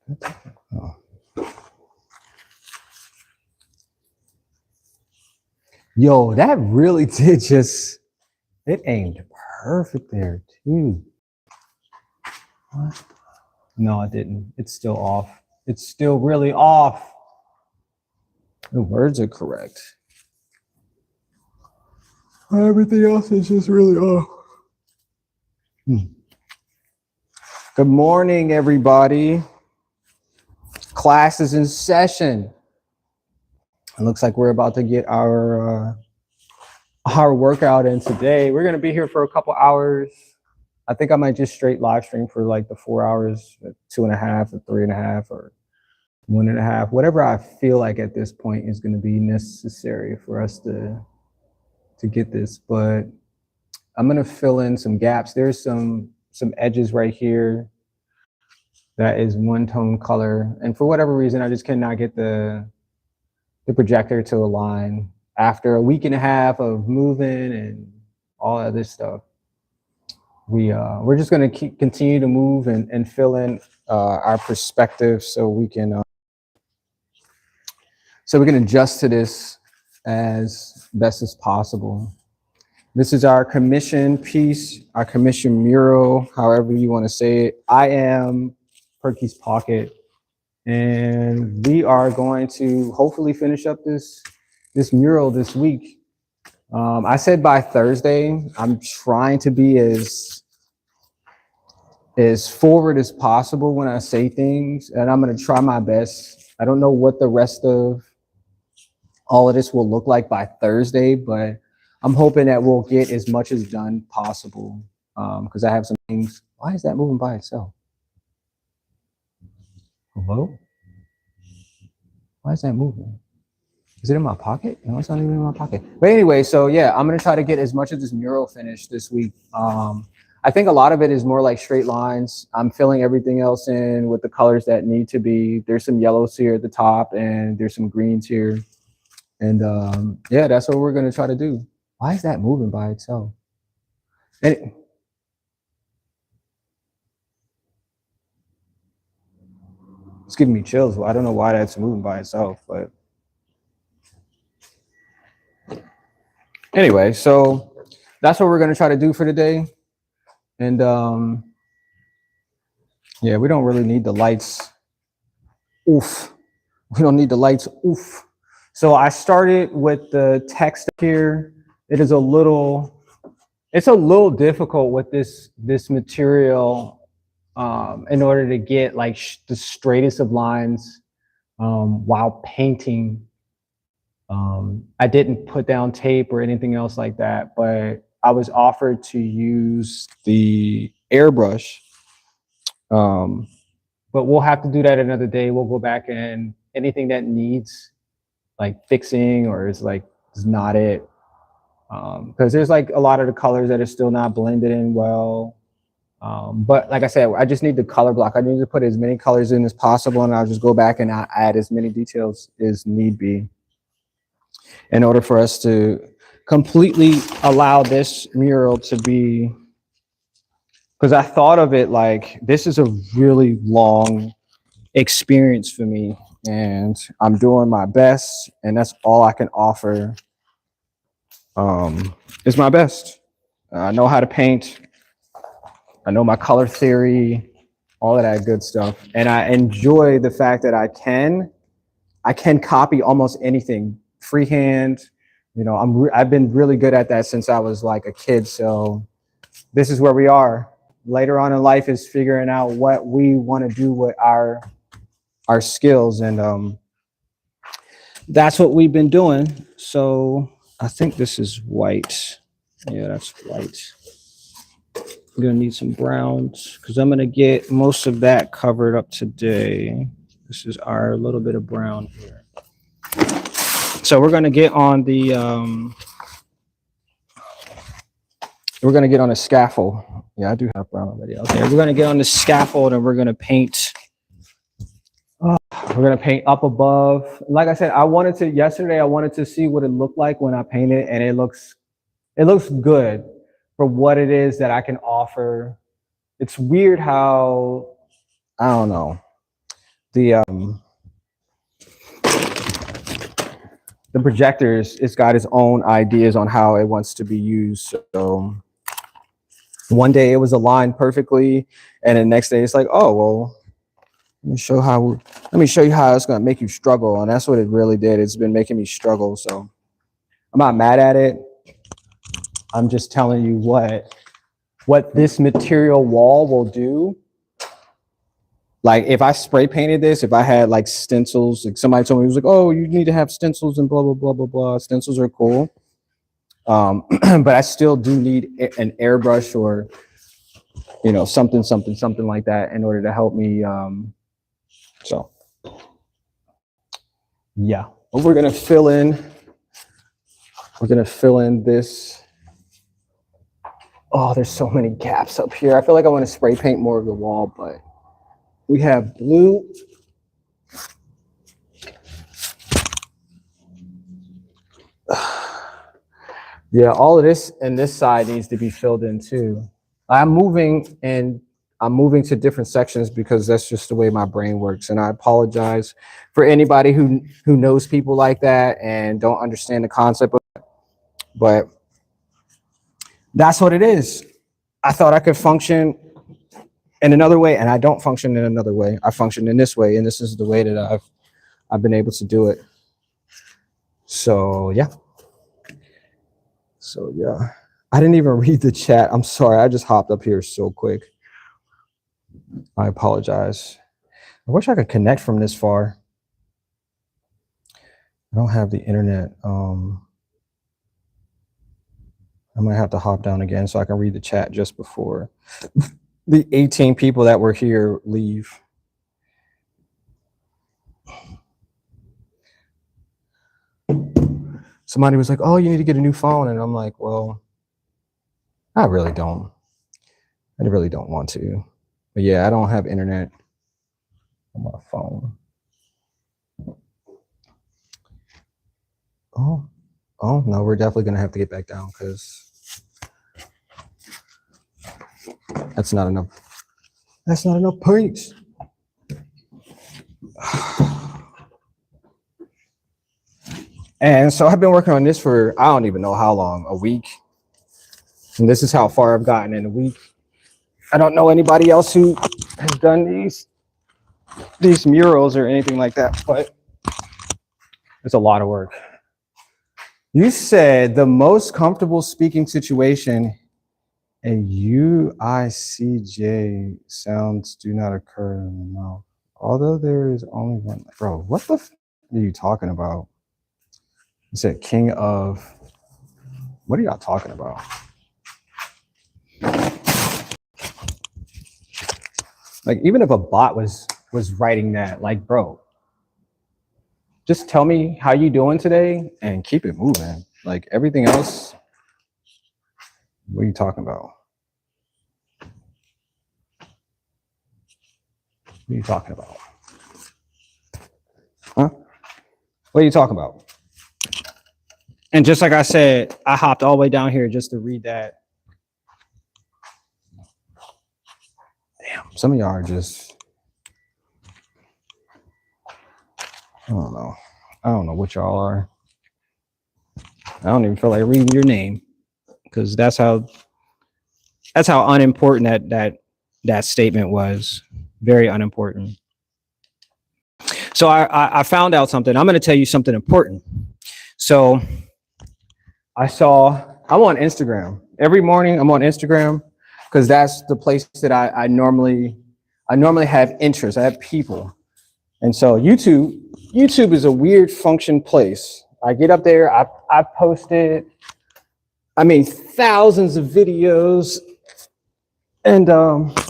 Oh. Yo, that really did just, it aimed perfect there too. What? No, it didn't. It's still off. It's still really off. The words are correct. Everything else is just really off. Good morning, everybody. Class is in session. It looks like we're about to get our workout in today. We're gonna be here for a couple hours. I think I might just straight live stream for like the 4 hours, 2.5 or 3.5 or 1.5, whatever I feel like at this point is gonna be necessary for us to get this. But I'm gonna fill in some gaps. There's some edges right here. That is one tone color. And for whatever reason, I just cannot get the projector to align after a 1.5 weeks of moving and all of this stuff. We're just going to continue to move and fill in our perspective so we can adjust to this as best as possible. This is our commission piece, our commission mural, however you want to say it. I am Perky's Pocket, and we are going to hopefully finish up this mural this week. I said by Thursday. I'm trying to be as forward as possible when I say things, and I'm going to try my best. I don't know what the rest of all of this will look like by Thursday, but I'm hoping that we'll get as much as done possible, because I have some things. Why is that moving by itself? Hello? Why is that moving? Is it in my pocket? No, it's not even in my pocket. But anyway, so yeah, I'm gonna try to get as much of this mural finished this week. I think a lot of it is more like straight lines. I'm filling everything else in with the colors that need to be. There's some yellows here at the top, and there's some greens here. And yeah, that's what we're gonna try to do. Why is that moving by itself? And it's giving me chills. I don't know why that's moving by itself, but anyway, so that's what we're gonna try to do for today. And yeah, we don't really need the lights. Oof. We don't need the lights. Oof. So I started with the text here. It is a little difficult with this material in order to get like the straightest of lines while painting. I didn't put down tape or anything else like that, but I was offered to use the airbrush. But we'll have to do that another day. We'll go back and anything that needs like fixing or is not it. Because there's like a lot of the colors that are still not blended in well. But like I said, I just need the color block. I need to put as many colors in as possible, and I'll just go back and I'll add as many details as need be in order for us to completely allow this mural to be, because I thought of it like this is a really long experience for me, and I'm doing my best, and that's all I can offer is my best. I know how to paint. I know my color theory, all of that good stuff. And I enjoy the fact that I can copy almost anything freehand. You know, I've been really good at that since I was like a kid. So this is where we are. Later on in life is figuring out what we want to do with our skills. And that's what we've been doing. So I think this is white. Yeah, that's white. I'm gonna need some browns because I'm gonna get most of that covered up today. This is our little bit of brown here. So we're gonna get on the scaffold. Yeah, I do have brown already. Okay, we're gonna get on the scaffold and we're gonna paint. We're gonna paint up above. Like I said, yesterday I wanted to see what it looked like when I painted, and it looks good for what it is that I can offer. It's weird how, I don't know. the projectors, it's got its own ideas on how it wants to be used. So one day it was aligned perfectly, and the next day it's like, oh well, let me show you how it's going to make you struggle. And that's what it really did. It's been making me struggle. So I'm not mad at it. I'm just telling you what this material wall will do. Like if I spray painted this, if I had like stencils, like somebody told me, it was like, oh, you need to have stencils and blah, blah, blah, blah, blah. Stencils are cool. But I still do need an airbrush or, you know, something like that in order to help me. So yeah, but we're going to fill in this. Oh, there's so many gaps up here. I feel like I want to spray paint more of the wall, but we have blue. Yeah, all of this and this side needs to be filled in too. I'm moving to different sections because that's just the way my brain works. And I apologize for anybody who knows people like that and don't understand the concept of it. But that's what it is. I thought I could function in another way, and I don't function in another way. I function in this way, and this is the way that I've been able to do it. So yeah. I didn't even read the chat. I'm sorry. I just hopped up here so quick. I apologize. I wish I could connect from this far. I don't have the internet. I might have to hop down again so I can read the chat just before the 18 people that were here leave. Somebody was like, oh, you need to get a new phone. And I'm like, well, I really don't want to. But yeah, I don't have internet on my phone. Oh no, we're definitely gonna have to get back down because that's not enough. That's not enough points. And so I've been working on this for I don't even know how long, a week. And this is how far I've gotten in a week. I don't know anybody else who has done these murals or anything like that, but it's a lot of work. You said the most comfortable speaking situation a UICJ sounds do not occur in the mouth. Although there is only one. Bro, what the f are you talking about? You said king of. What are y'all talking about? Like, even if a bot was writing that, like, bro, just tell me how you doing today and keep it moving. Like, everything else, what are you talking about? What are you talking about? Huh? What are you talking about? And just like I said, I hopped all the way down here just to read that. Damn, some of y'all are just, I don't know. I don't know what y'all are. I don't even feel like reading your name because that's how unimportant that statement was. Very unimportant. So I found out something. I'm going to tell you something important. So I'm on Instagram. Every morning I'm on Instagram because that's the place that I normally have interest. I have people. And so YouTube is a weird function place. I get up there, I posted, thousands of videos, and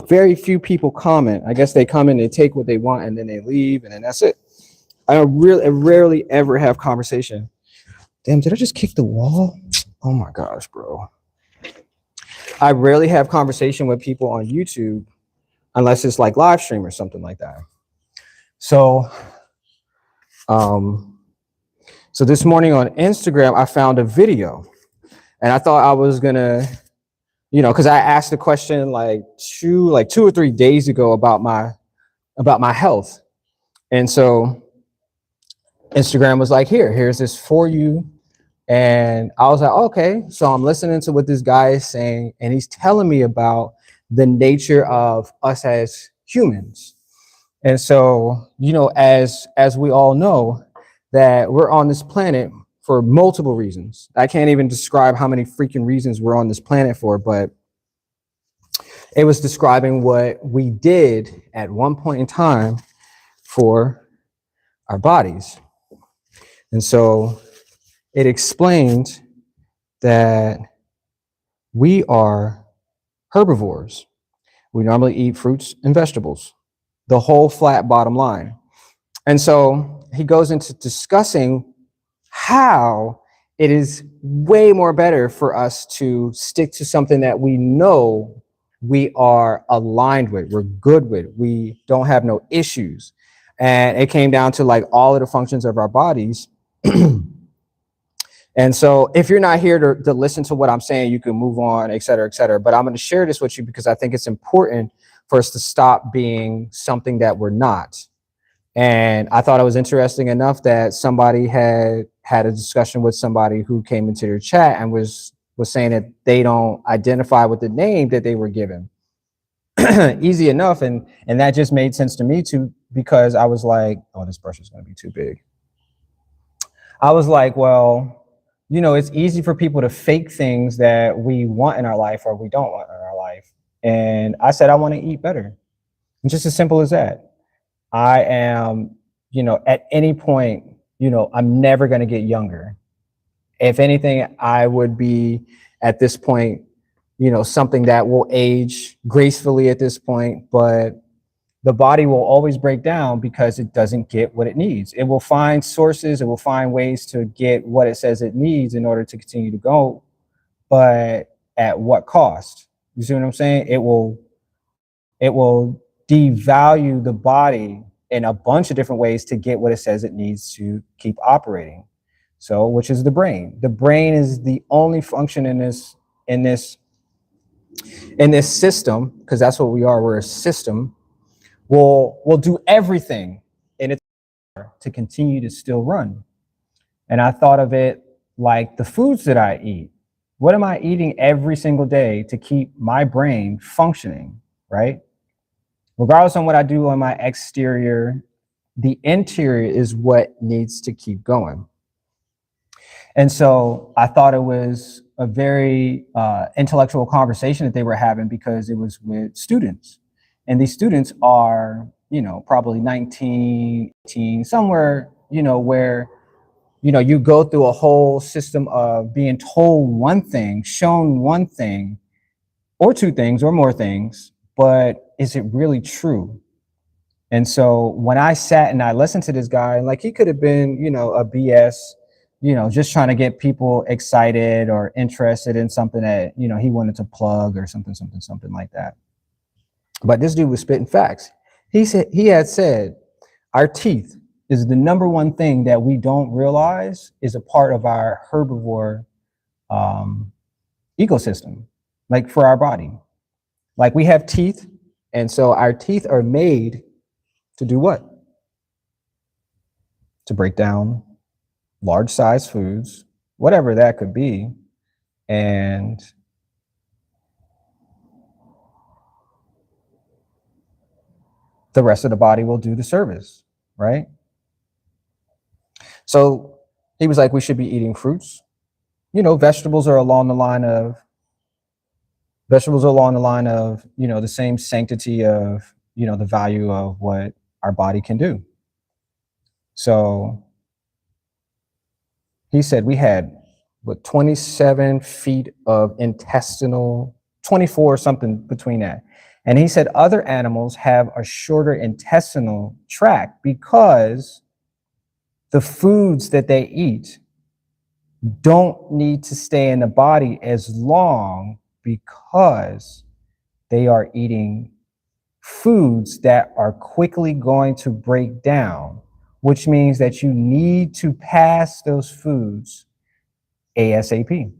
very few people comment. I guess they come in, they take what they want, and then they leave, and then that's it. I rarely ever have conversation. Damn, did I just kick the wall? Oh my gosh, bro. I rarely have conversation with people on YouTube unless it's like live stream or something like that. So, so this morning on Instagram, I found a video, and I thought I was gonna, because I asked a question like 2 or 3 days ago about my health, And so Instagram was like, here's this for you. And I was like, okay. So I'm listening to what this guy is saying, and he's telling me about the nature of us as humans. And so, as we all know, that we're on this planet for multiple reasons. I can't even describe how many freaking reasons we're on this planet for, but it was describing what we did at one point in time for our bodies. And so it explained that we are herbivores. We normally eat fruits and vegetables, the whole flat bottom line. And so he goes into discussing how it is way more better for us to stick to something that we know we are aligned with, we're good with, we don't have no issues. And it came down to like all of the functions of our bodies. And so if you're not here to listen to what I'm saying, you can move on, et cetera, et cetera. But I'm going to share this with you because I think it's important for us to stop being something that we're not. And I thought it was interesting enough that somebody had a discussion with somebody who came into their chat and was saying that they don't identify with the name that they were given. Easy enough. And that just made sense to me too, because I was like, oh, this brush is going to be too big. I was like, well, it's easy for people to fake things that we want in our life or we don't want in our life. And I said, I want to eat better. And just as simple as that. I am, at any point, I'm never going to get younger. If anything, I would be at this point, something that will age gracefully at this point, but the body will always break down because it doesn't get what it needs. It will find sources, it will find ways to get what it says it needs in order to continue to go, but at what cost? You see what I'm saying? It will devalue the body in a bunch of different ways to get what it says it needs to keep operating. So, which is the brain. The brain is the only function in this system, because that's what we are. We're a system. Will do everything in its power to continue to still run. And I thought of it like the foods that I eat. What am I eating every single day to keep my brain functioning, right? Regardless on what I do on my exterior, the interior is what needs to keep going. And so I thought it was a very intellectual conversation that they were having because it was with students. And these students are, probably 19, 18, somewhere, where, you go through a whole system of being told one thing, shown one thing, or two things or more things, but is it really true? And so when I sat and I listened to this guy, like he could have been, a BS, just trying to get people excited or interested in something that, he wanted to plug or something like that. But this dude was spitting facts. He had said, our teeth is the number one thing that we don't realize is a part of our herbivore ecosystem, like for our body. Like we have teeth, and so our teeth are made to do what? To break down large size foods, whatever that could be, and the rest of the body will do the service, right? So he was like, we should be eating fruits. Vegetables are along the line of, the same sanctity of, the value of what our body can do. So he said we had 27 feet of intestinal, 24 something between that. And he said other animals have a shorter intestinal tract because the foods that they eat don't need to stay in the body as long because they are eating foods that are quickly going to break down, which means that you need to pass those foods ASAP.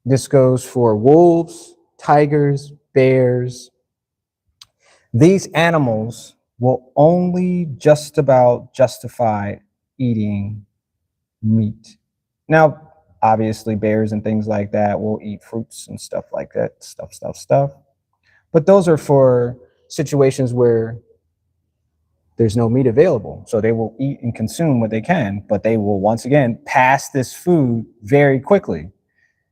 This goes for wolves, tigers, bears. These animals will only just about justify eating meat. Now, obviously, bears and things like that will eat fruits and stuff like that, stuff. But those are for situations where there's no meat available. So they will eat and consume what they can, but they will once again pass this food very quickly.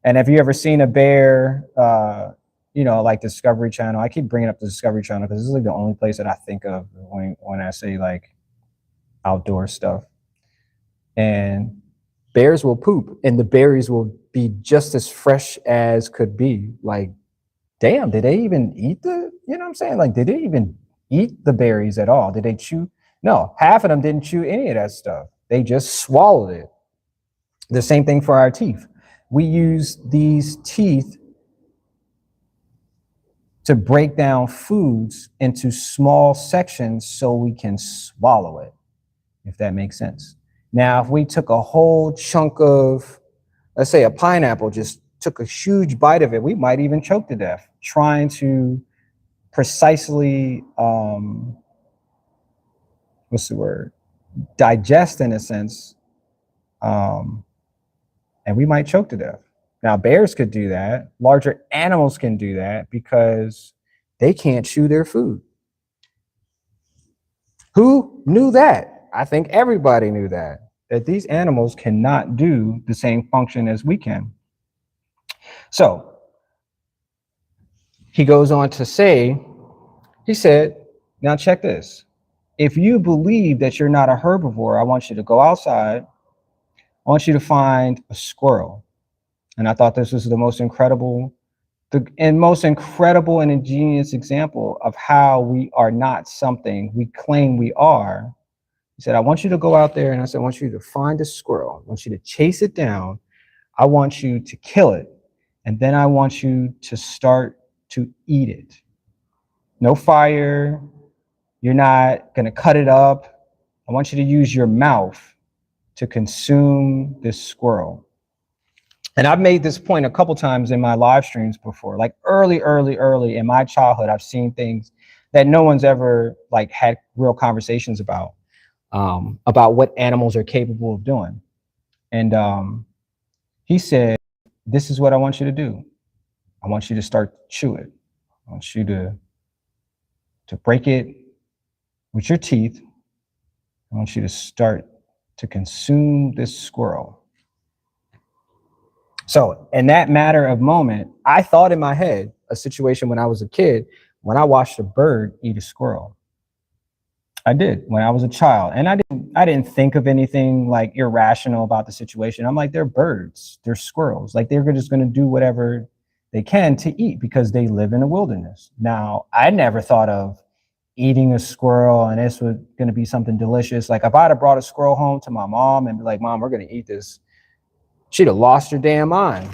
And have you ever seen a bear, like Discovery Channel? I keep bringing up the Discovery Channel because this is like the only place that I think of when I say like outdoor stuff. And bears will poop and the berries will be just as fresh as could be. Like, damn, did they even eat you know what I'm saying? Like, did they even eat the berries at all? Did they chew? No, half of them didn't chew any of that stuff. They just swallowed it. The same thing for our teeth. We use these teeth to break down foods into small sections so we can swallow it, if that makes sense. Now, if we took a whole chunk of, let's say a pineapple, just took a huge bite of it, we might even choke to death trying to precisely, digest in a sense, and we might choke to death. Now, bears could do that. Larger animals can do that because they can't chew their food. Who knew that? I think everybody knew that these animals cannot do the same function as we can. So he goes on to say, he said, now check this. If you believe that you're not a herbivore, I want you to go outside. I want you to find a squirrel. And I thought this was the most incredible and ingenious example of how we are not something we claim we are. He said, I want you to go out there, and I said, I want you to find a squirrel. I want you to chase it down. I want you to kill it. And then I want you to start to eat it. No fire. You're not going to cut it up. I want you to use your mouth to consume this squirrel. And I've made this point a couple times in my live streams before, like early in my childhood, I've seen things that no one's ever like had real conversations about what animals are capable of doing. And he said, this is what I want you to do. I want you to start to chew it. I want you to break it with your teeth. I want you to start to consume this squirrel. So in that matter of moment, I thought in my head a situation when I was a kid, when I watched a bird eat a squirrel. I did when I was a child. And I didn't think of anything like irrational about the situation. I'm like, they're birds, they're squirrels. Like they're just going to do whatever they can to eat because they live in the wilderness. Now, I never thought of eating a squirrel and this was going to be something delicious. Like if I'd have brought a squirrel home to my mom and be like, Mom, we're going to eat this, she'd have lost her damn mind.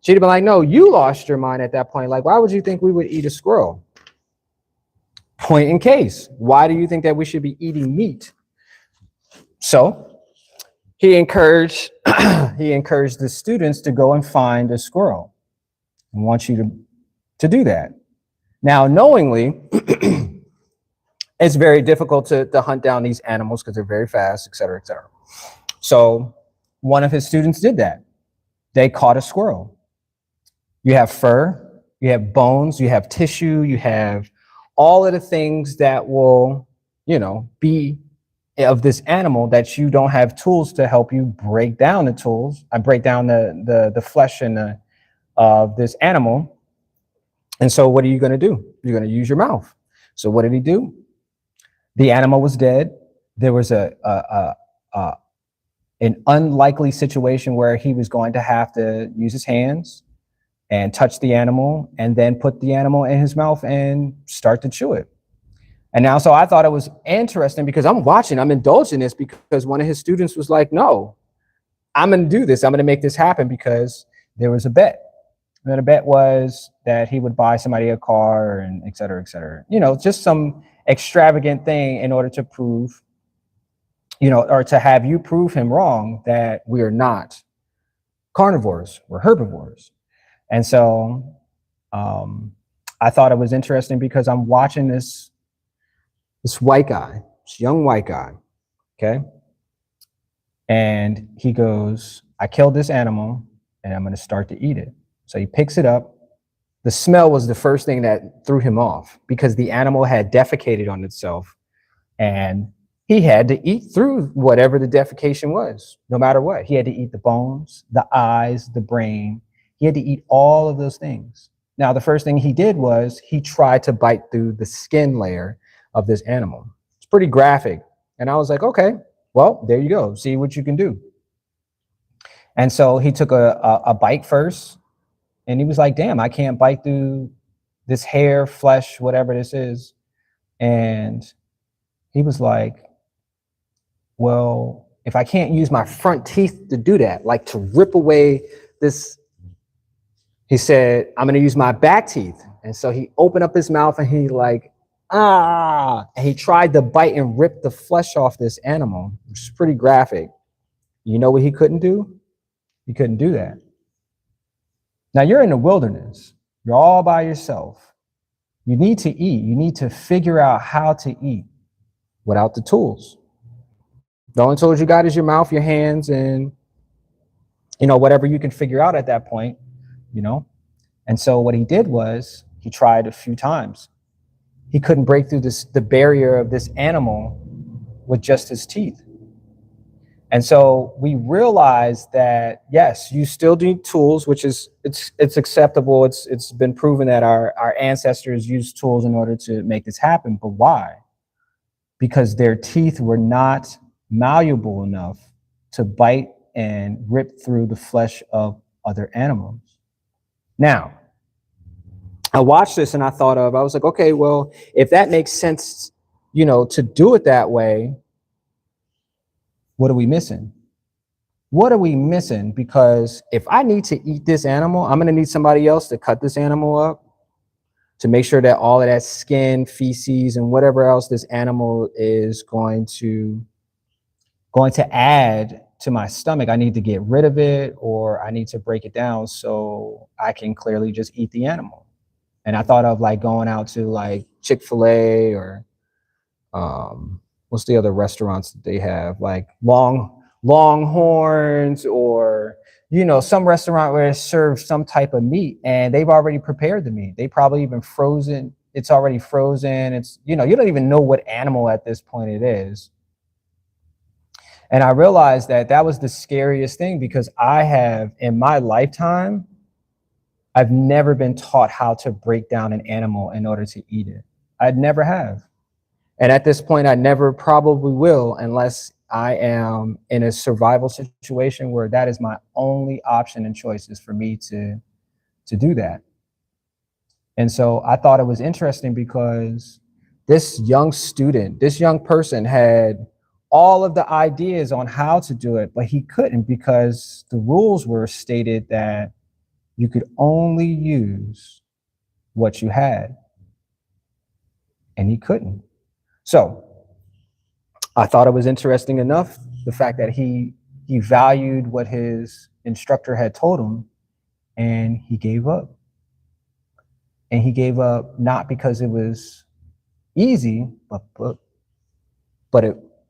She'd have been like, no, you lost your mind at that point. Like, why would you think we would eat a squirrel? Point in case. Why do you think that we should be eating meat? So he encouraged the students to go and find a squirrel. I want you to do that. Now, knowingly, it's very difficult to hunt down these animals because they're very fast, et cetera, et cetera. So one of his students did that. They caught a squirrel. You have fur, you have bones, you have tissue, you have all of the things that will, be of this animal that you don't have tools to help you break down the tools. I break down the flesh and of this animal. And so what are you going to do? You're going to use your mouth. So what did he do? The animal was dead. There was an unlikely situation where he was going to have to use his hands and touch the animal and then put the animal in his mouth and start to chew it. And now, so I thought it was interesting because I'm indulging this because one of his students was like, no, I'm going to do this. I'm going to make this happen because there was a bet. And the bet was that he would buy somebody a car and et cetera, just some extravagant thing in order to prove, or to have you prove him wrong that we are not carnivores, we're herbivores. And so I thought it was interesting because I'm watching this This white guy, this young white guy, okay? And he goes, I killed this animal and I'm going to start to eat it. So he picks it up. The smell was the first thing that threw him off because the animal had defecated on itself and he had to eat through whatever the defecation was, no matter what. He had to eat the bones, the eyes, the brain. He had to eat all of those things. Now, the first thing he did was he tried to bite through the skin layer of this animal. It's pretty graphic. And I was like, okay, well, there you go. See what you can do. And so he took a bite first and he was like, damn, I can't bite through this hair, flesh, whatever this is. And he was like, well, if I can't use my front teeth to do that, like to rip away this, he said, I'm going to use my back teeth. And so he opened up his mouth and he like, and he tried to bite and rip the flesh off this animal, which is pretty graphic. You know what he couldn't do? He couldn't do that. Now you're in the wilderness. You're all by yourself. You need to eat. You need to figure out how to eat without the tools. The only tools you got is your mouth, your hands, and, whatever you can figure out at that point, And so what he did was he tried a few times. He couldn't break through the barrier of this animal with just his teeth. And so we realized that, yes, you still need tools, which is, it's acceptable. It's been proven that our ancestors used tools in order to make this happen. But why? Because their teeth were not malleable enough to bite and rip through the flesh of other animals. Now, I watched this and I was like, okay, well, if that makes sense, to do it that way, what are we missing? What are we missing? Because if I need to eat this animal, I'm going to need somebody else to cut this animal up to make sure that all of that skin, feces, and whatever else this animal is going to add to my stomach, I need to get rid of it, or I need to break it down so I can clearly just eat the animal. And I thought of like going out to like Chick-fil-A or what's the other restaurants that they have, like Longhorns, or some restaurant where it serves some type of meat and they've already prepared the meat. They probably even frozen. It's already frozen. It's you don't even know what animal at this point it is. And I realized that was the scariest thing, because I have, in my lifetime, I've never been taught how to break down an animal in order to eat it. I'd never have. And at this point, I never probably will, unless I am in a survival situation where that is my only option and choice, is for me to do that. And so I thought it was interesting because this young person had all of the ideas on how to do it, but he couldn't, because the rules were stated that you could only use what you had, and he couldn't. So I thought it was interesting enough, the fact that he valued what his instructor had told him, and he gave up. And he gave up not because it was easy, but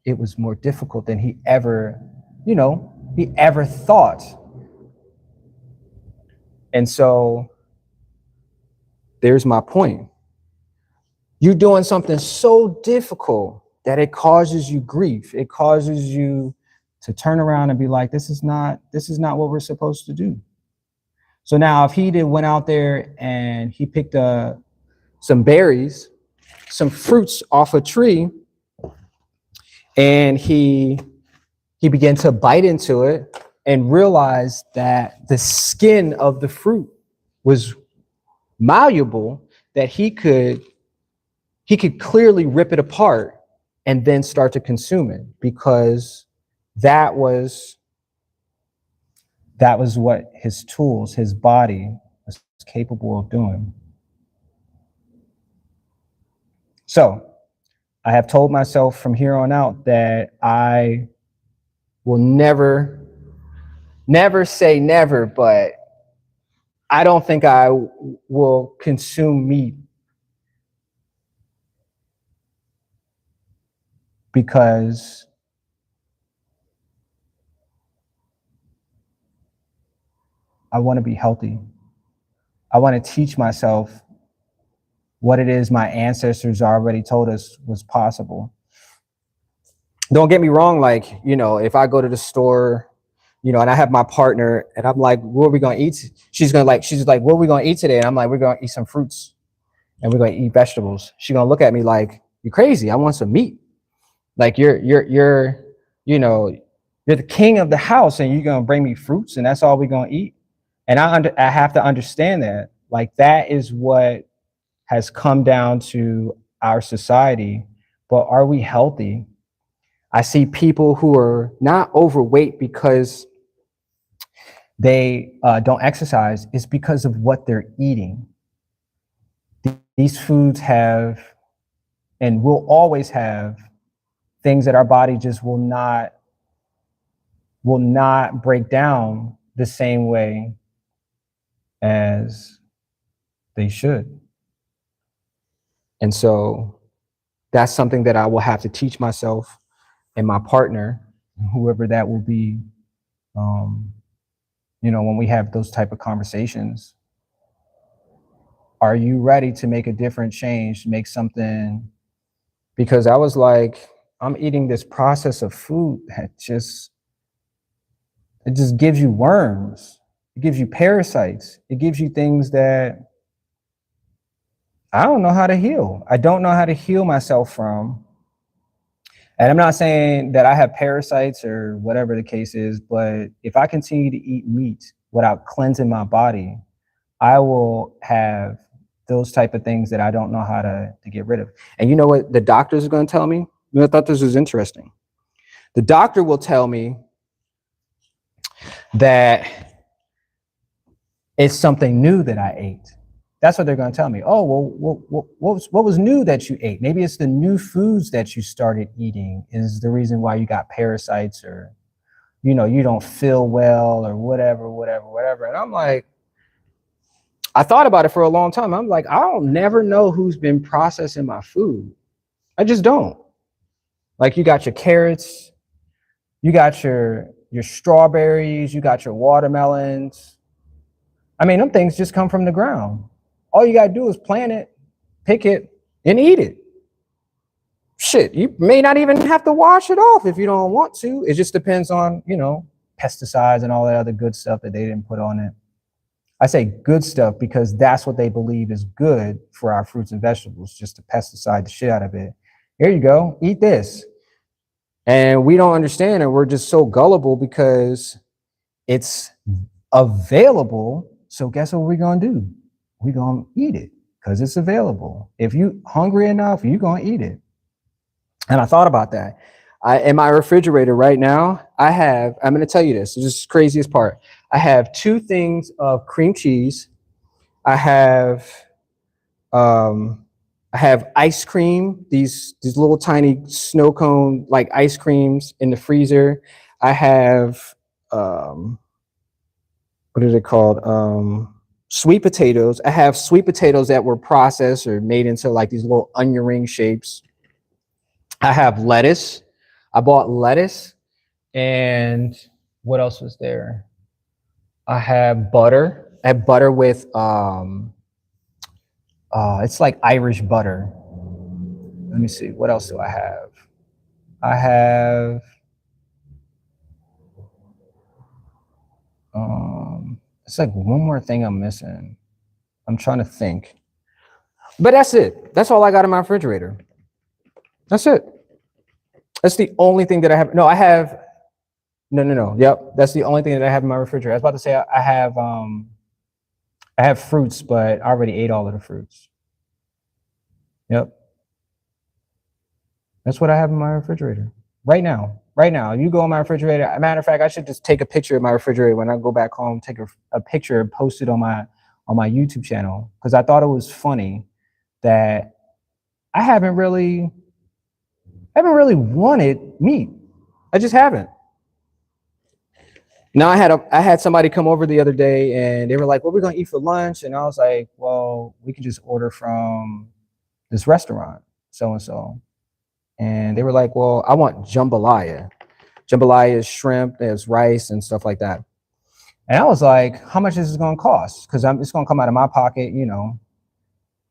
it was more difficult than he ever thought. And so there's my point. You're doing something so difficult that it causes you grief. It causes you to turn around and be like, this is not what we're supposed to do. So now if he went out there and he picked some berries, some fruits off a tree, and he began to bite into it and realized that the skin of the fruit was malleable, that he could clearly rip it apart and then start to consume it, because that was what his tools, his body, was capable of doing. So I have told myself from here on out that I will never say never, but I don't think I will consume meat because I want to be healthy. I want to teach myself what it is my ancestors already told us was possible. Don't get me wrong, like, if I go to the store, and I have my partner and I'm like, what are we gonna eat? She's like, what are we gonna eat today? And I'm like, we're gonna eat some fruits and we're gonna eat vegetables. She's gonna look at me like, you're crazy. I want some meat. Like you know, you're the king of the house and you're gonna bring me fruits and that's all we're gonna eat. And I have to understand that. Like that is what has come down to our society. But are we healthy? I see people who are not overweight because they don't exercise. It's because of what they're eating. These foods have and will always have things that our body just will not break down the same way as they should. And so that's something that I will have to teach myself and my partner, whoever that will be, when we have those type of conversations. Are you ready to make a different change, make something? Because I was like, I'm eating this process of food that just gives you worms. It gives you parasites. It gives you things that I don't know how to heal. I don't know how to heal myself from. And I'm not saying that I have parasites or whatever the case is, but if I continue to eat meat without cleansing my body, I will have those type of things that I don't know how to get rid of. And you know what the doctors are going to tell me? I thought this was interesting. The doctor will tell me that it's something new that I ate. That's what they're going to tell me. Oh, well, what was new that you ate? Maybe it's the new foods that you started eating is the reason why you got parasites or, you don't feel well or whatever. And I'm like, I thought about it for a long time. I'm like, I'll never know who's been processing my food. I just don't. Like you got your carrots, you got your strawberries, you got your watermelons. I mean, them things just come from the ground. All you got to do is plant it, pick it, and eat it. Shit, you may not even have to wash it off if you don't want to. It just depends on, pesticides and all that other good stuff that they didn't put on it. I say good stuff because that's what they believe is good for our fruits and vegetables, just to pesticide the shit out of it. Here you go, eat this. And we don't understand it. We're just so gullible because it's available. So guess what we're going to do? We're going to eat it because it's available. If you're hungry enough, you're going to eat it. And I thought about that. In my refrigerator right now, I'm going to tell you this. This is the craziest part. I have 2 things of cream cheese. I have ice cream, these little tiny snow cone like ice creams in the freezer. I have what is it called? Sweet potatoes. I have sweet potatoes that were processed or made into like these little onion ring shapes. I have lettuce. I bought lettuce. And what else was there? I have butter. I have butter with it's like Irish butter. Let me see. What else do I have? I have it's like one more thing I'm missing. I'm trying to think. But that's it. That's all I got in my refrigerator. That's it. That's the only thing that I have. No, I have no. Yep. That's the only thing that I have in my refrigerator. I was about to say I have fruits, but I already ate all of the fruits. Yep. That's what I have in my refrigerator right now. Right now, you go in my refrigerator. As a matter of fact, I should just take a picture of my refrigerator when I go back home. Take a picture and post it on my YouTube channel because I thought it was funny that I haven't really wanted meat. I just haven't. Now I had somebody come over the other day and they were like, "What are we gonna eat for lunch?" And I was like, "Well, we can just order from this restaurant, so and so." and they were like, well, I want jambalaya. Jambalaya is shrimp, there's rice and stuff like that. And I was like, how much is this going to cost? Because it's going to come out of my pocket, you know.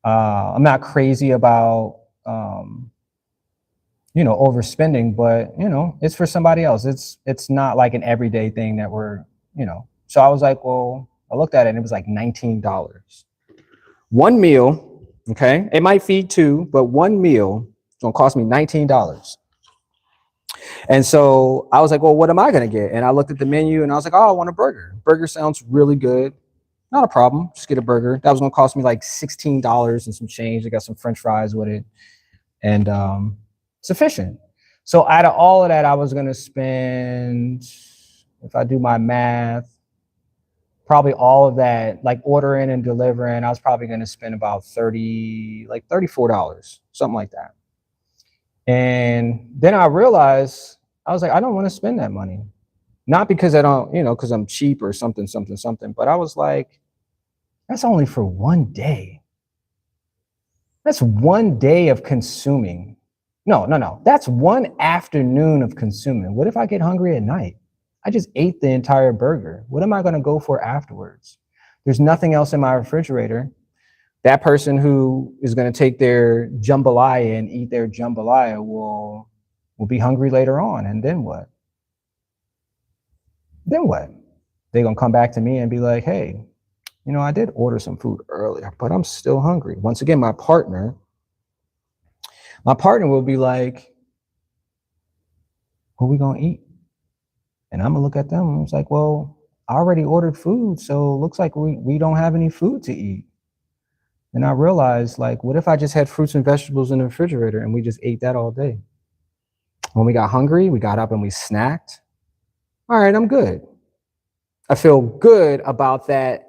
I'm not crazy about, you know, overspending, but you know, it's for somebody else. It's not like an everyday thing that we're, you know. So I was like, well, I looked at it and it was like $19. One meal, okay? It might feed two, but one meal is gonna cost me $19. And so I was like, well, what am I gonna get? And I looked at the menu and I was like, oh, I want a burger. Burger sounds really good. Not a problem. Just get a burger. That was gonna cost me like $16 and some change. I got some French fries with it, and sufficient. So out of all of that, I was gonna spend, if I do my math, probably all of that, like ordering and delivering, I was probably gonna spend about $34, something like that. And then I realized, I was like, I don't want to spend that money. Not because I don't, you know, because I'm cheap or something, but I was like, that's only for one day. That's one day of consuming. No. That's one afternoon of consuming. What if I get hungry at night? I just ate the entire burger. What am I going to go for afterwards? There's nothing else in my refrigerator. That person who is going to take their jambalaya and eat their jambalaya will be hungry later on. And then what? Then what? They're going to come back to me and be like, hey, you know, I did order some food earlier, but I'm still hungry. Once again, my partner will be like, what are we going to eat? And I'm going to look at them and it's like, well, I already ordered food, so it looks like we don't have any food to eat. And I realized, like, what if I just had fruits and vegetables in the refrigerator and we just ate that all day? When we got hungry, we got up and we snacked. All right, I'm good. I feel good about that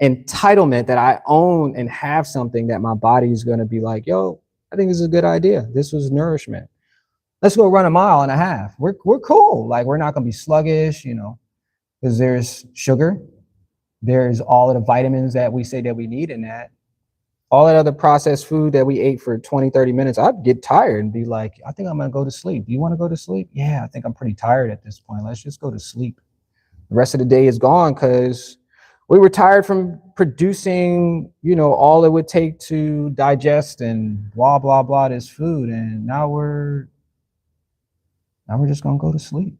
entitlement that I own and have something that my body is going to be like, yo, I think this is a good idea. This was nourishment. Let's go run a mile and a half. We're cool. Like, we're not going to be sluggish, you know, because there's sugar. There's all of the vitamins that we say that we need in that. All that other processed food that we ate for 20, 30 minutes, I'd get tired and be like, I think I'm going to go to sleep. Do you want to go to sleep? Yeah, I think I'm pretty tired at this point. Let's just go to sleep. The rest of the day is gone because we were tired from producing, you know, all it would take to digest and blah, blah, blah, this food. And now we're just going to go to sleep.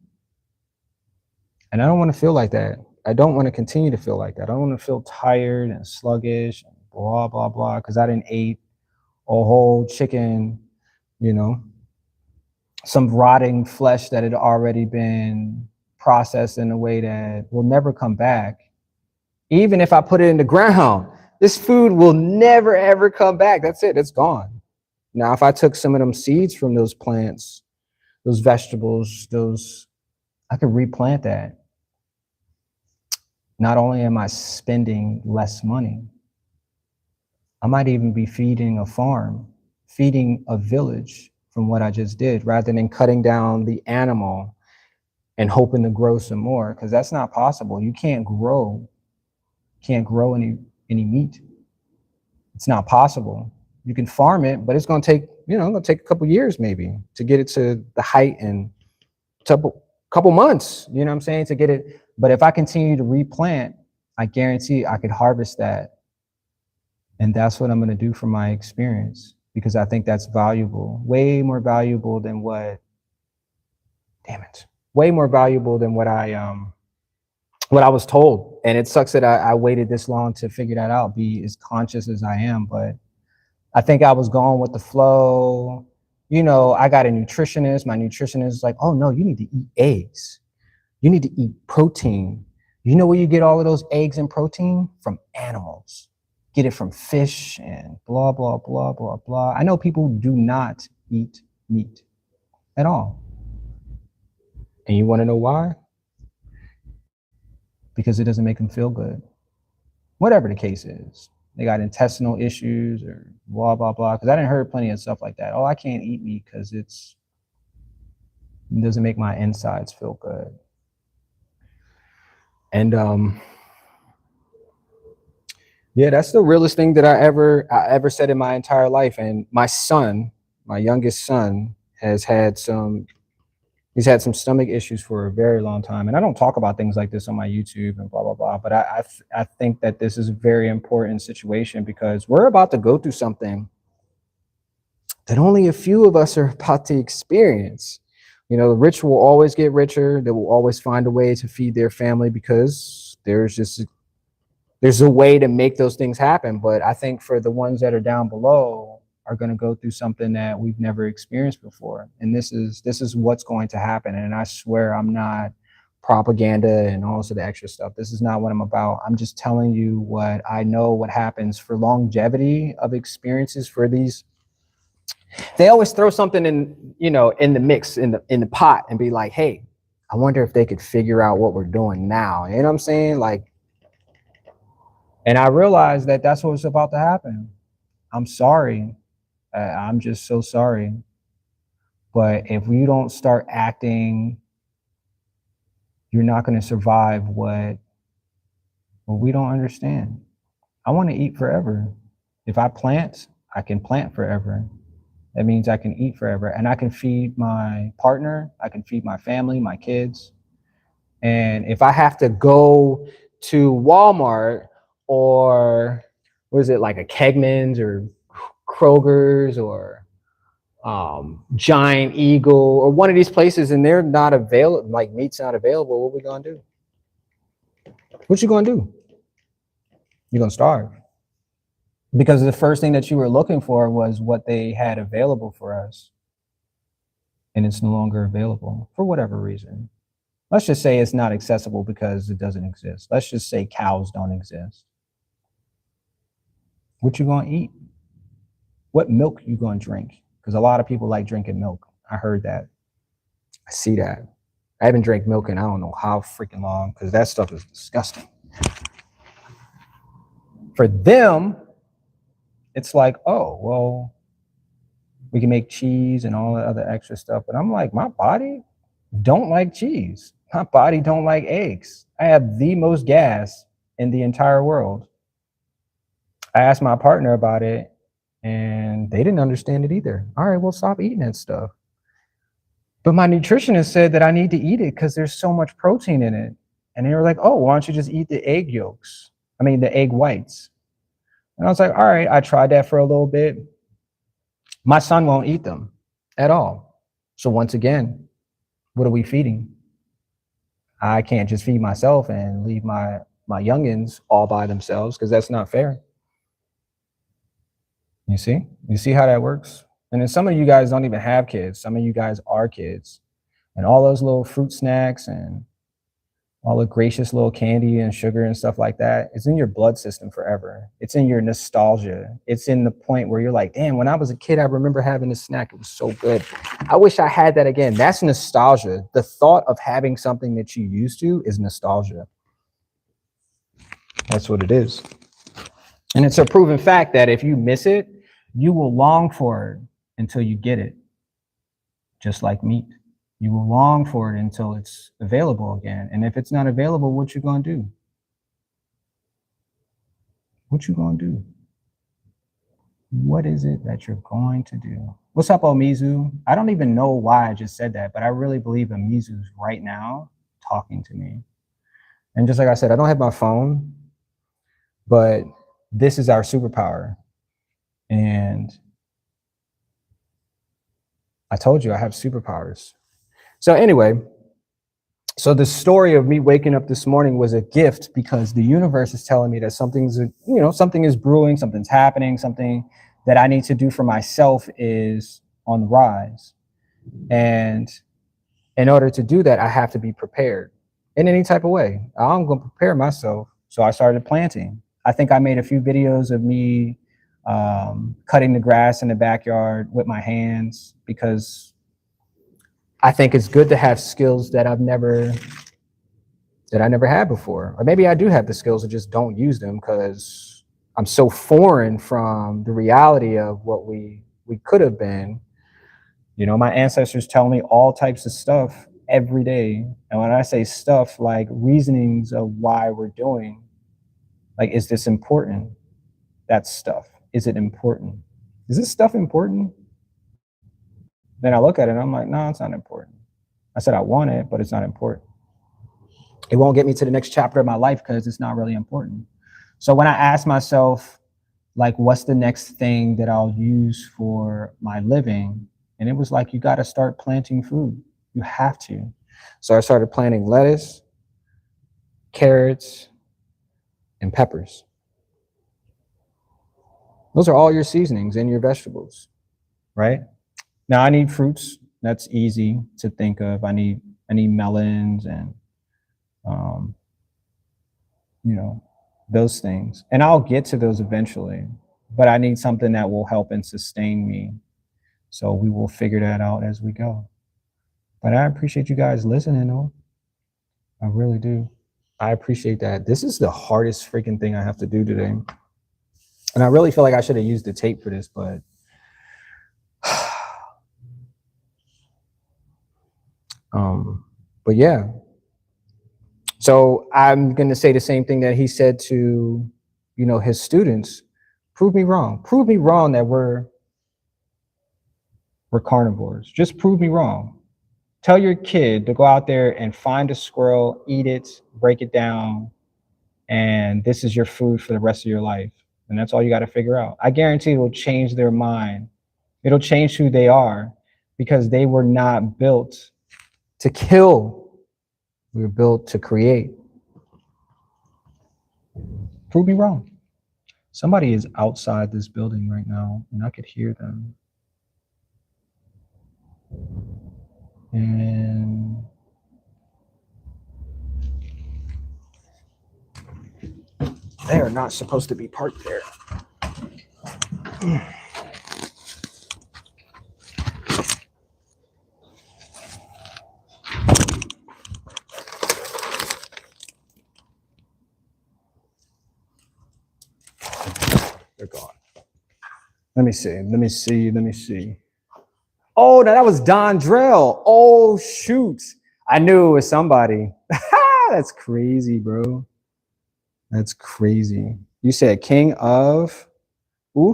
And I don't want to feel like that. I don't want to continue to feel like that. I don't want to feel tired and sluggish and blah, blah, blah, because I didn't eat a whole chicken, you know, some rotting flesh that had already been processed in a way that will never come back. Even if I put it in the ground, this food will never, ever come back. That's it. It's gone. Now, if I took some of them seeds from those plants, those vegetables, I could replant that. Not only am I spending less money, I might even be feeding a farm, feeding a village from what I just did, rather than cutting down the animal and hoping to grow some more, because that's not possible. You can't grow any meat. It's not possible. You can farm it, but it's going to take, a couple years maybe to get it to the height, and couple months, you know what I'm saying, to get it. But if I continue to replant, I guarantee I could harvest that. And that's what I'm going to do from my experience, because I think that's valuable, way more valuable than what I was told. And it sucks that I waited this long to figure that out, be as conscious as I am. But I think I was going with the flow. You know, I got a nutritionist. My nutritionist is like, oh no, you need to eat eggs. You need to eat protein. You know where you get all of those eggs and protein? From animals. Get it from fish and blah, blah, blah, blah, blah. I know people who do not eat meat at all. And you want to know why? Because it doesn't make them feel good. Whatever the case is. They got intestinal issues or blah, blah, blah. Because I didn't hear plenty of stuff like that. Oh, I can't eat meat because it doesn't make my insides feel good. And yeah, that's the realest thing that I ever said in my entire life. And my son, my youngest son, has had some he's had some stomach issues for a very long time. And I don't talk about things like this on my YouTube and blah blah blah. But I think that this is a very important situation because we're about to go through something that only a few of us are about to experience. You know, the rich will always get richer. They will always find a way to feed their family because there's a way to make those things happen. But I think for the ones that are down below are going to go through something that we've never experienced before. And this is what's going to happen. And I swear I'm not propaganda and all this of the extra stuff. This is not what I'm about. I'm just telling you what I know, what happens for longevity of experiences for these. They always throw something in, in the mix, in the pot and be like, hey, I wonder if they could figure out what we're doing now. You know what I'm saying? Like, and I realized that that's what's about to happen. I'm sorry. I'm just so sorry. But if we don't start acting, you're not going to survive what we don't understand. I want to eat forever. If I plant, I can plant forever. That means I can eat forever and I can feed my partner. I can feed my family, my kids. And if I have to go to Walmart or what is it, like a Kegman's or Kroger's or Giant Eagle or one of these places and they're not available, like meat's not available, what are we gonna do? What you gonna do? You're gonna starve. Because the first thing that you were looking for was what they had available for us. And it's no longer available for whatever reason. Let's just say it's not accessible because it doesn't exist. Let's just say cows don't exist. What you gonna eat? What milk you gonna drink? Because a lot of people like drinking milk. I heard that. I see that. I haven't drank milk in I don't know how freaking long because that stuff is disgusting. For them, it's like, oh, well, we can make cheese and all that other extra stuff. But I'm like, my body don't like cheese. My body don't like eggs. I have the most gas in the entire world. I asked my partner about it and they didn't understand it either. All right, well, stop eating that stuff. But my nutritionist said that I need to eat it because there's so much protein in it. And they were like, oh, why don't you just eat the egg yolks? I mean, the egg whites. And I was like, all right, I tried that for a little bit. My son won't eat them at all. So once again, what are we feeding? I can't just feed myself and leave my youngins all by themselves because that's not fair. You see how that works? And then some of you guys don't even have kids. Some of you guys are kids. And all those little fruit snacks and all the gracious little candy and sugar and stuff like that, it's in your blood system forever. It's in your nostalgia. It's in the point where you're like, damn, when I was a kid, I remember having this snack. It was so good. I wish I had that again. That's nostalgia. The thought of having something that you used to is nostalgia. That's what it is. And it's a proven fact that if you miss it, you will long for it until you get it. Just like meat. You will long for it until it's available again. And if it's not available, what you gonna do? What you gonna do? What is it that you're going to do? What's up, Omizu? I don't even know why I just said that, but I really believe Omizu's right now talking to me. And just like I said, I don't have my phone, but this is our superpower. And I told you I have superpowers. So anyway, so the story of me waking up this morning was a gift because the universe is telling me that something is brewing, something's happening, something that I need to do for myself is on the rise. And in order to do that, I have to be prepared in any type of way. I'm going to prepare myself. So I started planting. I think I made a few videos of me cutting the grass in the backyard with my hands because I think it's good to have skills that I never had before. Or maybe I do have the skills and just don't use them because I'm so foreign from the reality of what we could have been. You know, my ancestors tell me all types of stuff every day. And when I say stuff, like reasonings of why we're doing, like, is this important? That's stuff. Is it important? Is this stuff important? Then I look at it and I'm like, no, it's not important. I said I want it, but it's not important. It won't get me to the next chapter of my life because it's not really important. So when I ask myself, like, what's the next thing that I'll use for my living? And it was like, you got to start planting food. You have to. So I started planting lettuce, carrots, and peppers. Those are all your seasonings and your vegetables, right? Now I need fruits. That's easy to think of. I need melons and you know, those things. And I'll get to those eventually, but I need something that will help and sustain me. So we will figure that out as we go. But I appreciate you guys listening though. I really do. I appreciate that. This is the hardest freaking thing I have to do today. And I really feel like I should have used the tape for this, but but yeah. So I'm going to say the same thing that he said to, you know, his students. Prove me wrong. Prove me wrong that we're carnivores. Just prove me wrong. Tell your kid to go out there and find a squirrel, eat it, break it down, and this is your food for the rest of your life. And that's all you got to figure out. I guarantee it will change their mind. It'll change who they are because they were not built to kill. We were built to create. Prove me wrong. Somebody is outside this building right now, and I could hear them. And they are not supposed to be parked there. They're gone. Let me see. Oh, that was Don Drell. Oh, shoot. I knew it was somebody. That's crazy, bro. That's crazy. You said king of blah,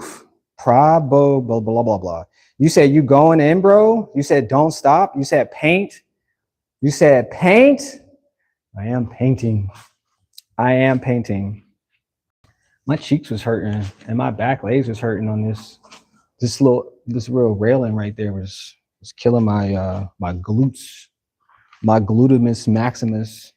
blah, blah, blah. You said you going in, bro. You said don't stop. You said paint. You said paint. I am painting. My cheeks was hurting and my back legs was hurting on this real railing right there was killing my my glutes, my glutamus maximus.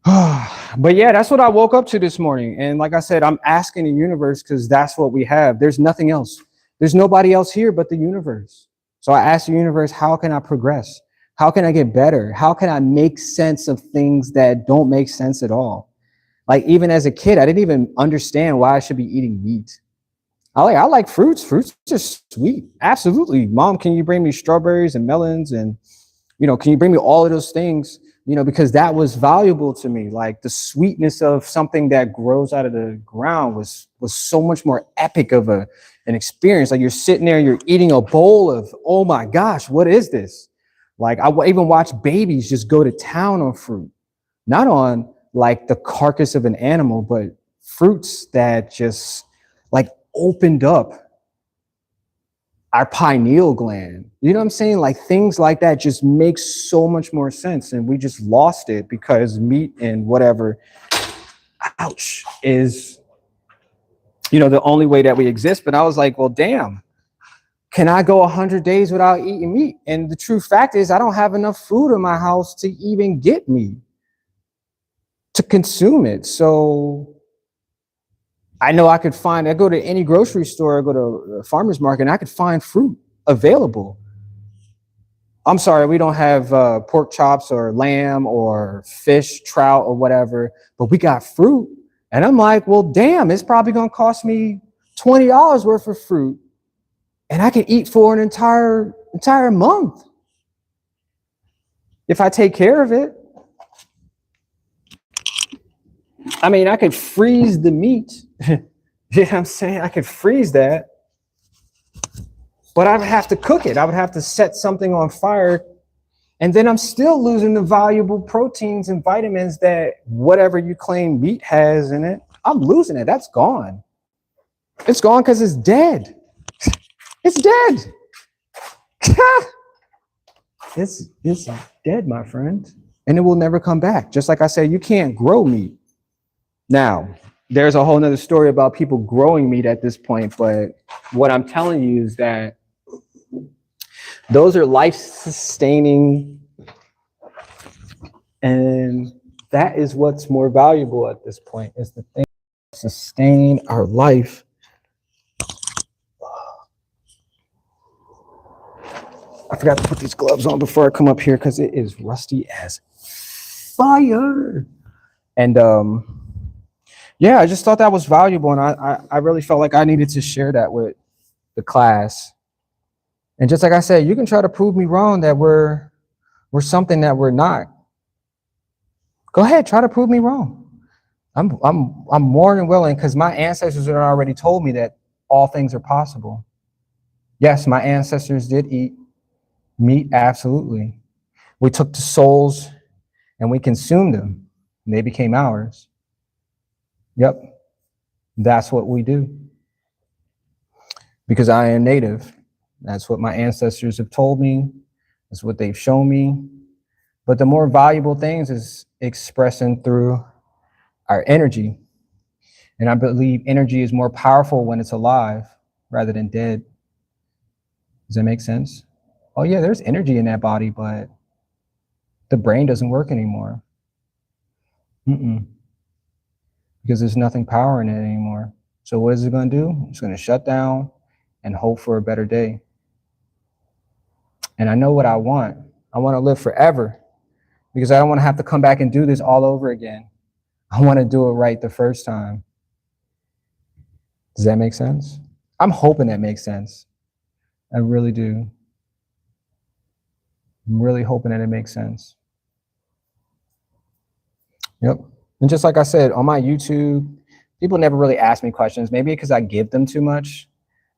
But yeah, that's what I woke up to this morning. And like I said, I'm asking the universe because that's what we have. There's nothing else. There's nobody else here but the universe. So I asked the universe, how can I progress? How can I get better? How can I make sense of things that don't make sense at all? Like even as a kid, I didn't even understand why I should be eating meat. I like fruits. Fruits are sweet. Absolutely. Mom, can you bring me strawberries and melons? And, you know, can you bring me all of those things? You know, because that was valuable to me. Like the sweetness of something that grows out of the ground was so much more epic of an experience. Like you're sitting there, you're eating a bowl of, oh my gosh, what is this? Like I even watch babies just go to town on fruit, not on like the carcass of an animal, but fruits that just like opened up our pineal gland. You know what I'm saying? Like things like that just make so much more sense. And we just lost it because meat and whatever, ouch, is, you know, the only way that we exist. But I was like, well, damn, can I go 100 days without eating meat? And the true fact is I don't have enough food in my house to even get meat, to consume it. So I know I go to any grocery store, I go to a farmer's market, and I could find fruit available. I'm sorry, we don't have pork chops or lamb or fish, trout or whatever, but we got fruit. And I'm like, well, damn, it's probably going to cost me $20 worth of fruit. And I can eat for an entire month if I take care of it. I mean, I could freeze the meat. You know what I'm saying? I could freeze that. But I would have to cook it. I would have to set something on fire. And then I'm still losing the valuable proteins and vitamins that whatever you claim meat has in it. I'm losing it. That's gone. It's gone because it's dead. It's dead. It's dead, my friend, and it will never come back. Just like I said, you can't grow meat. Now, there's a whole nother story about people growing meat at this point, but what I'm telling you is that those are life-sustaining, and that is what's more valuable at this point, is the thing sustaining our life. I forgot to put these gloves on before I come up here because it is rusty as fire. And yeah, I just thought that was valuable, and I really felt like I needed to share that with the class. And just like I said, you can try to prove me wrong that we're something that we're not. Go ahead, try to prove me wrong. I'm more than willing, because my ancestors had already told me that all things are possible. Yes, my ancestors did eat meat, absolutely. We took the souls and we consumed them, and they became ours. Yep, that's what we do. Because I am native. That's what my ancestors have told me. That's what they've shown me. But the more valuable things is expressing through our energy. And I believe energy is more powerful when it's alive rather than dead. Does that make sense? Oh yeah, there's energy in that body, but the brain doesn't work anymore. Because there's nothing powering it anymore. So what is it going to do? It's going to shut down and hope for a better day. And I know what I want. I want to live forever, because I don't want to have to come back and do this all over again. I want to do it right the first time. Does that make sense? I'm hoping that makes sense. I really do. I'm really hoping that it makes sense. Yep. And just like I said, on my YouTube, people never really ask me questions, maybe because I give them too much.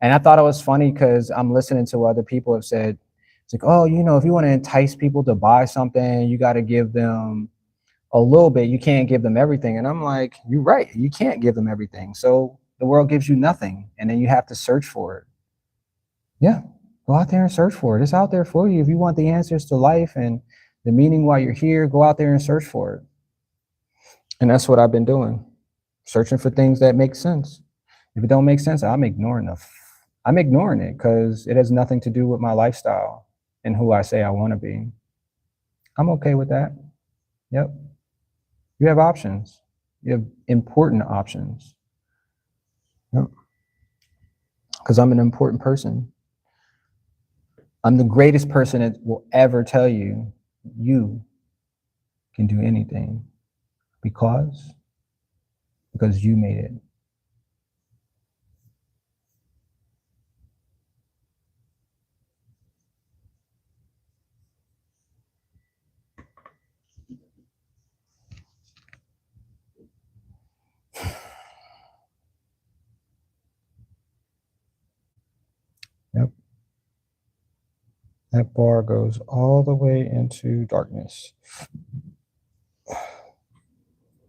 And I thought it was funny because I'm listening to what other people have said. It's like, oh, you know, if you want to entice people to buy something, you got to give them a little bit. You can't give them everything. And I'm like, you're right. You can't give them everything. So the world gives you nothing, and then you have to search for it. Yeah, go out there and search for it. It's out there for you. If you want the answers to life and the meaning why you're here, go out there and search for it. And that's what I've been doing, searching for things that make sense. If it don't make sense, I'm ignoring it because it has nothing to do with my lifestyle and who I say I want to be. I'm okay with that. Yep. You have options. You have important options. Yep. Because I'm an important person. I'm the greatest person that will ever tell you you can do anything because you made it. Yep. That bar goes all the way into darkness.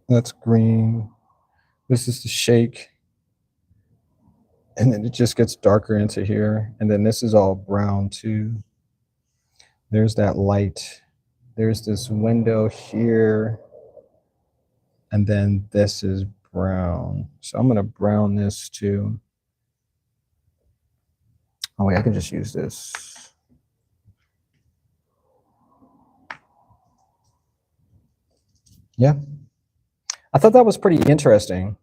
That's green. This is the shake. And then it just gets darker into here. And then this is all brown too. There's that light. There's this window here. And then this is brown. So I'm going to brown this too. Oh wait, I can just use this. Yeah. I thought that was pretty interesting.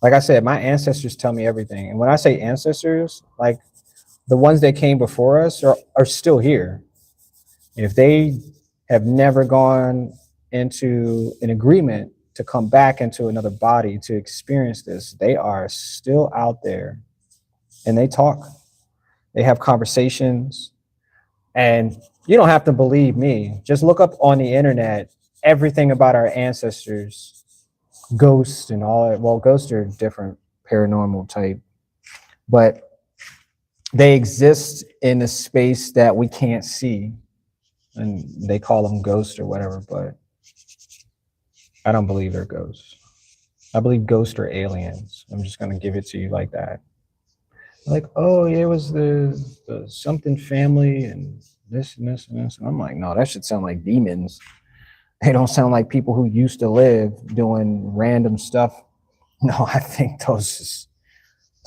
Like I said, my ancestors tell me everything. And when I say ancestors, like the ones that came before us are still here. If they have never gone into an agreement to come back into another body to experience this, they are still out there, and they talk, they have conversations. And you don't have to believe me. Just look up on the internet everything about our ancestors, ghosts and all that. Well, ghosts are different, paranormal type, but they exist in a space that we can't see, and they call them ghosts or whatever, but I don't believe they're ghosts. I believe ghosts are aliens. I'm just going to give it to you like that. Like, oh, yeah, it was the something family and this and this and this. And I'm like, no, that should sound like demons. They don't sound like people who used to live doing random stuff. No, I think those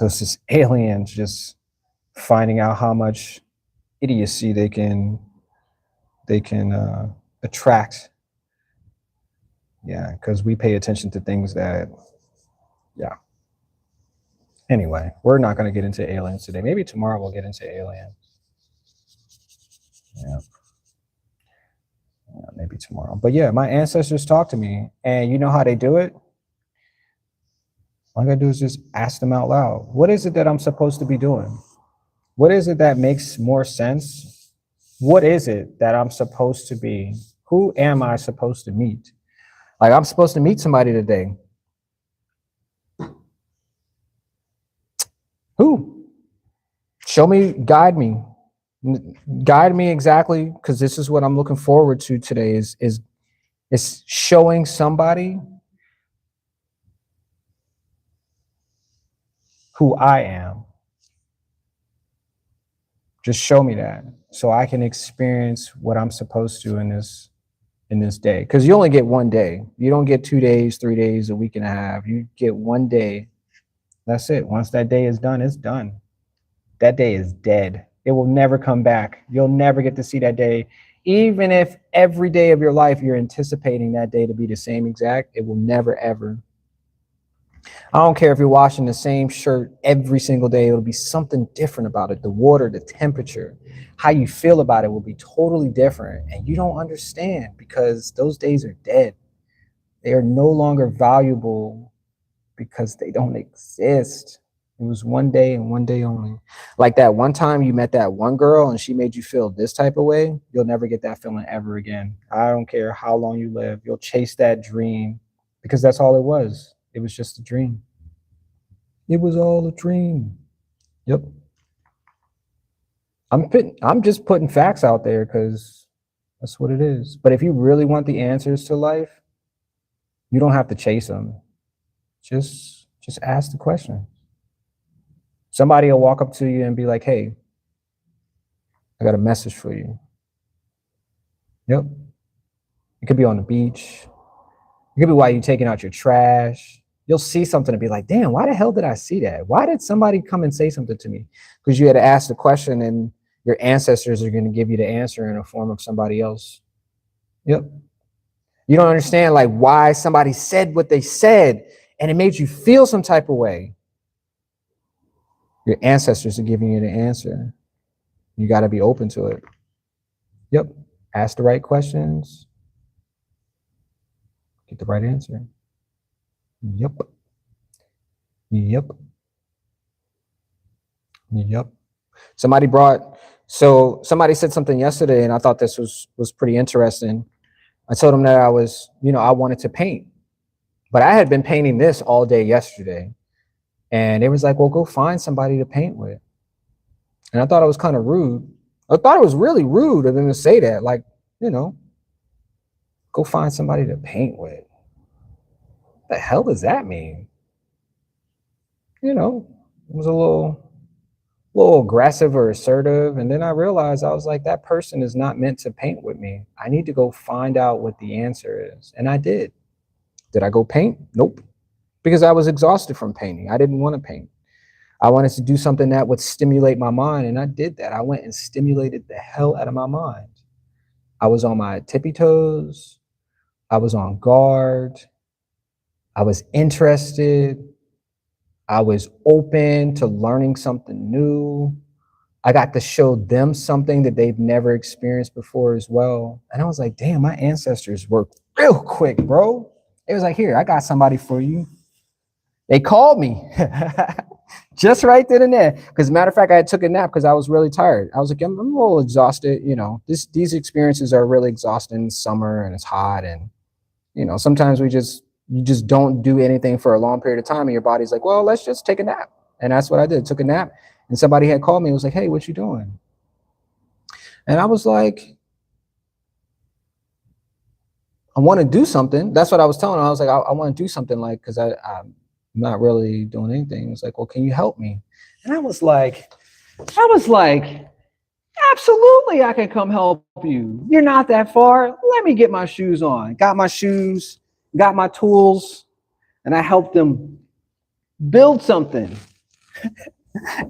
is aliens just finding out how much idiocy they can attract. Yeah, because we pay attention to things that, yeah. Anyway, we're not going to get into aliens today. Maybe tomorrow we'll get into aliens. Yeah. Yeah, maybe tomorrow. But yeah, my ancestors talk to me, and you know how they do it? All I gotta do is just ask them out loud. What is it that I'm supposed to be doing? What is it that makes more sense? What is it that I'm supposed to be? Who am I supposed to meet? Like, I'm supposed to meet somebody today. Who? Show me, guide me exactly, because this is what I'm looking forward to today. Is showing somebody who I am. Just show me that so I can experience what I'm supposed to in this day. Because you only get one day. You don't get 2 days, 3 days, a week and a half. You get one day. That's it. Once that day is done, it's done. That day is dead. It will never come back. You'll never get to see that day. Even if every day of your life you're anticipating that day to be the same exact, it will never ever. I don't care if you're washing the same shirt every single day, it'll be something different about it. The water, the temperature, how you feel about it will be totally different. And you don't understand because those days are dead. They are no longer valuable because they don't exist. It was one day and one day only. Like that one time you met that one girl and she made you feel this type of way, you'll never get that feeling ever again. I don't care how long you live, you'll chase that dream because that's all it was. It was just a dream. It was all a dream. Yep. I'm just putting facts out there because that's what it is. But if you really want the answers to life, you don't have to chase them. Just ask the question. Somebody will walk up to you and be like, "Hey, I got a message for you." Yep. It could be on the beach. It could be while you're taking out your trash. You'll see something and be like, damn, why the hell did I see that? Why did somebody come and say something to me? Because you had to ask the question and your ancestors are going to give you the answer in the form of somebody else. Yep. You don't understand like why somebody said what they said and it made you feel some type of way. Your ancestors are giving you the answer. You got to be open to it. Yep. Ask the right questions. Get the right answer. Yep. Yep. Yep. Somebody said something yesterday and I thought this was pretty interesting. I told them that I wanted to paint, but I had been painting this all day yesterday. And it was like, well, go find somebody to paint with. And I thought it was kind of rude. I thought it was really rude of them to say that, like, go find somebody to paint with. What the hell does that mean? It was a little aggressive or assertive. And then I realized I was like, that person is not meant to paint with me. I need to go find out what the answer is. And I did. Did I go paint? Nope. Because I was exhausted from painting. I didn't want to paint. I wanted to do something that would stimulate my mind. And I did that. I went and stimulated the hell out of my mind. I was on my tippy toes. I was on guard. I was interested. I was open to learning something new. I got to show them something that they've never experienced before as well. And I was like, damn, my ancestors worked real quick, bro. It was like, here, I got somebody for you. They called me just right then and there. Because matter of fact, I took a nap because I was really tired. I was like, I'm a little exhausted. These experiences are really exhausting in summer and it's hot. And, sometimes you just don't do anything for a long period of time. And your body's like, well, let's just take a nap. And that's what I did. Took a nap. And somebody had called me and was like, hey, what you doing? And I was like, I want to do something. That's what I was telling her. I was like, I want to do something because I'm not really doing anything. It's like, well, can you help me? And I was like, absolutely, I can come help you. You're not that far. Let me get my shoes on. Got my shoes, got my tools, and I helped them build something.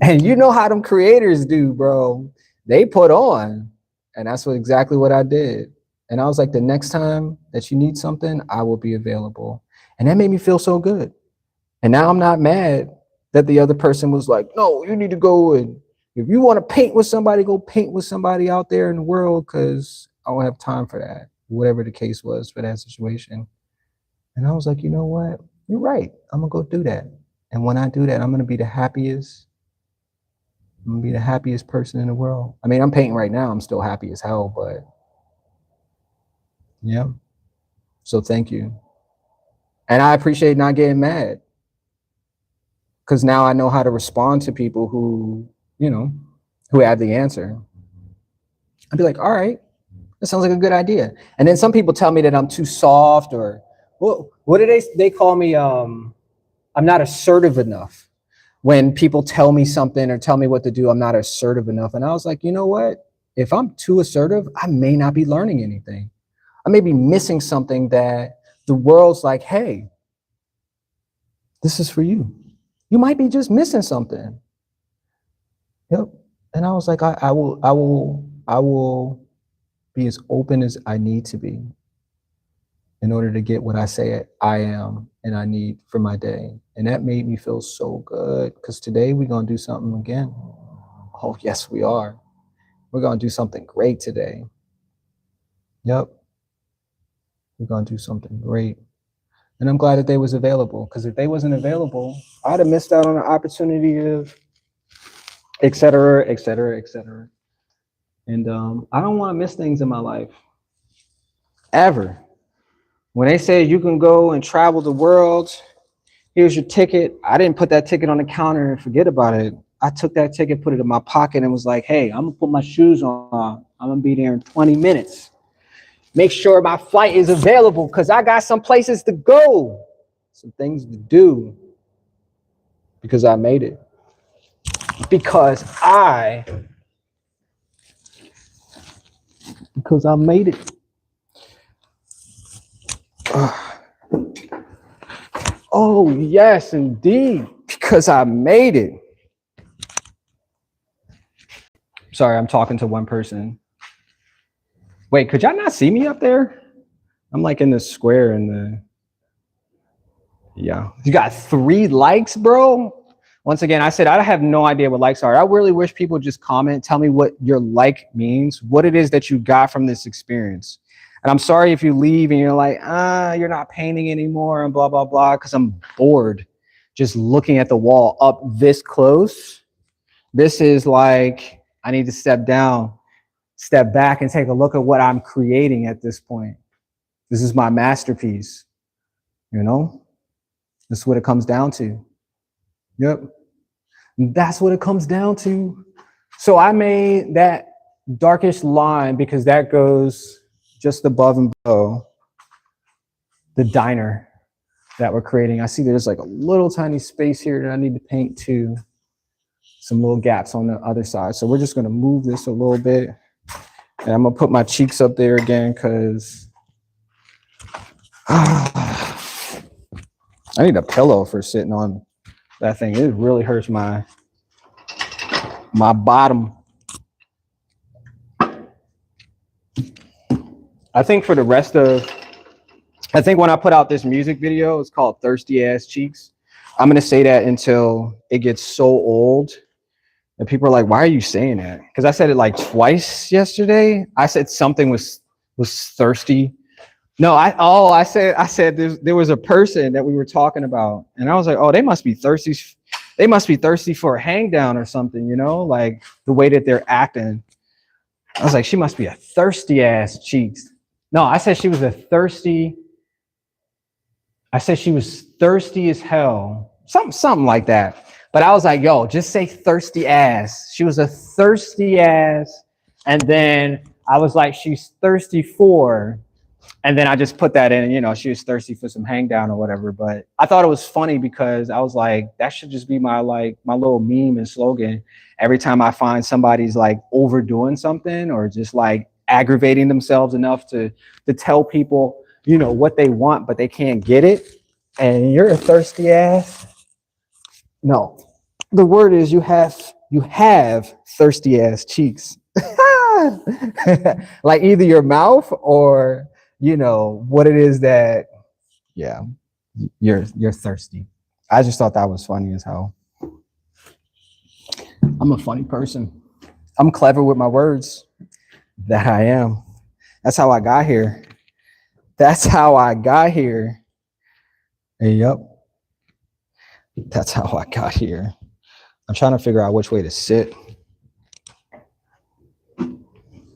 And you know how them creators do, bro. They put on. And that's exactly what I did. And I was like, the next time that you need something, I will be available. And that made me feel so good. And now I'm not mad that the other person was like, no, you need to go, and if you want to paint with somebody, go paint with somebody out there in the world, because I don't have time for that, whatever the case was for that situation. And I was like, you know what? You're right. I'm going to go do that. And when I do that, I'm going to be the happiest. I'm going to be the happiest person in the world. I mean, I'm painting right now. I'm still happy as hell, but yeah. So thank you. And I appreciate not getting mad, because now I know how to respond to people who, you know, who have the answer. I'd be like, all right, that sounds like a good idea. And then some people tell me that I'm too soft, or what do they call me? I'm not assertive enough. When people tell me something or tell me what to do, I'm not assertive enough. And I was like, you know what? If I'm too assertive, I may not be learning anything. I may be missing something that the world's like, hey, this is for you. You might be just missing something. Yep. And I was like, I will be as open as I need to be in order to get what I say I am and I need for my day. And that made me feel so good, because today we're going to do something again. Oh, yes, we are. We're going to do something great today. Yep. We're going to do something great. And I'm glad that they was available, because if they wasn't available, I'd have missed out on the opportunity of et cetera, et cetera, et cetera. And I don't want to miss things in my life, ever. When they say you can go and travel the world, here's your ticket. I didn't put that ticket on the counter and forget about it. I took that ticket, put it in my pocket, and was like, hey, I'm going to put my shoes on. I'm going to be there in 20 minutes. Make sure my flight is available, because I got some places to go, some things to do, because I made it. Because I made it. Oh, yes, indeed. Because I made it. Sorry, I'm talking to one person. Wait, could y'all not see me up there? I'm like in the square in the... Yeah. You got 3 likes, bro? Once again, I said I have no idea what likes are. I really wish people just comment, tell me what your like means, what it is that you got from this experience. And I'm sorry if you leave and you're like, you're not painting anymore and blah, blah, blah, because I'm bored just looking at the wall up this close. This is like, I need to step down, step back, and take a look at what I'm creating at this point. This is my masterpiece, you know? That's what it comes down to. Yep. That's what it comes down to. So I made that darkish line because that goes just above and below the diner that we're creating. I see there's like a little tiny space here that I need to paint too. Some little gaps on the other side. So we're just going to move this a little bit. And I'm going to put my cheeks up there again because I need a pillow for sitting on that thing. It really hurts my bottom. I think for the rest of, I think when I put out this music video, it's called Thirsty Ass Cheeks. I'm going to say that until it gets so old. And people are like, why are you saying that? Because I said it like twice yesterday. I said something was thirsty. No, I said there was a person that we were talking about. And I was like, oh, they must be thirsty. They must be thirsty for a hang down or something, you know, like the way that they're acting. I was like, she must be a thirsty ass cheeks. No, I said she was thirsty as hell. Something like that. But I was like, yo, just say thirsty ass. She was a thirsty ass. And then I was like, she's thirsty for And then I just put that in, she was thirsty for some hang down or whatever. But I thought it was funny because I was like, that should just be my little meme and slogan. Every time I find somebody's like overdoing something or just like aggravating themselves enough to tell people, what they want, but they can't get it. And you're a thirsty ass. No. The word is you have thirsty ass cheeks. Like either your mouth or what it is that you're thirsty. I just thought that was funny as hell. I'm a funny person. I'm clever with my words. That I am. That's how I got here. That's how I got here. Yep. That's how I got here. I'm trying to figure out which way to sit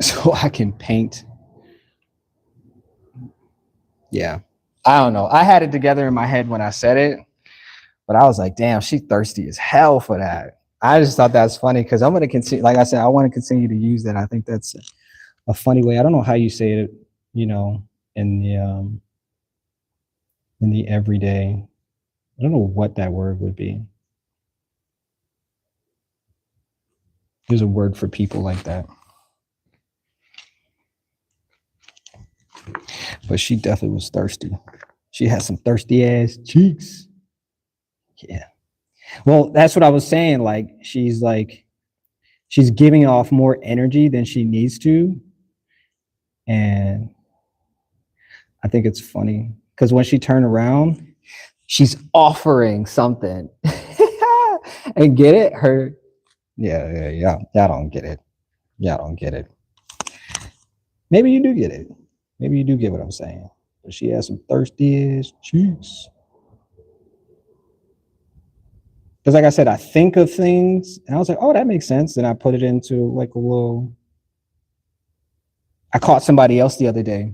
so I can paint. Yeah. I don't know. I had it together in my head when I said it, but I was like, damn, she thirsty as hell for that. I just thought that's funny because I'm going to continue. Like I said, I want to continue to use that. I think that's a funny way. I don't know how you say it, in the everyday. I don't know what that word would be. There's a word for people like that. But she definitely was thirsty. She had some thirsty ass cheeks. Yeah. Well, that's what I was saying. Like, she's giving off more energy than she needs to. And I think it's funny because when she turned around, she's offering something. And get it? Yeah. Y'all don't get it. Y'all don't get it. Maybe you do get it. Maybe you do get what I'm saying. But she has some thirsty ass cheeks. Because like I said, I think of things and I was like, oh, that makes sense. And I put it into like a little. I caught somebody else the other day.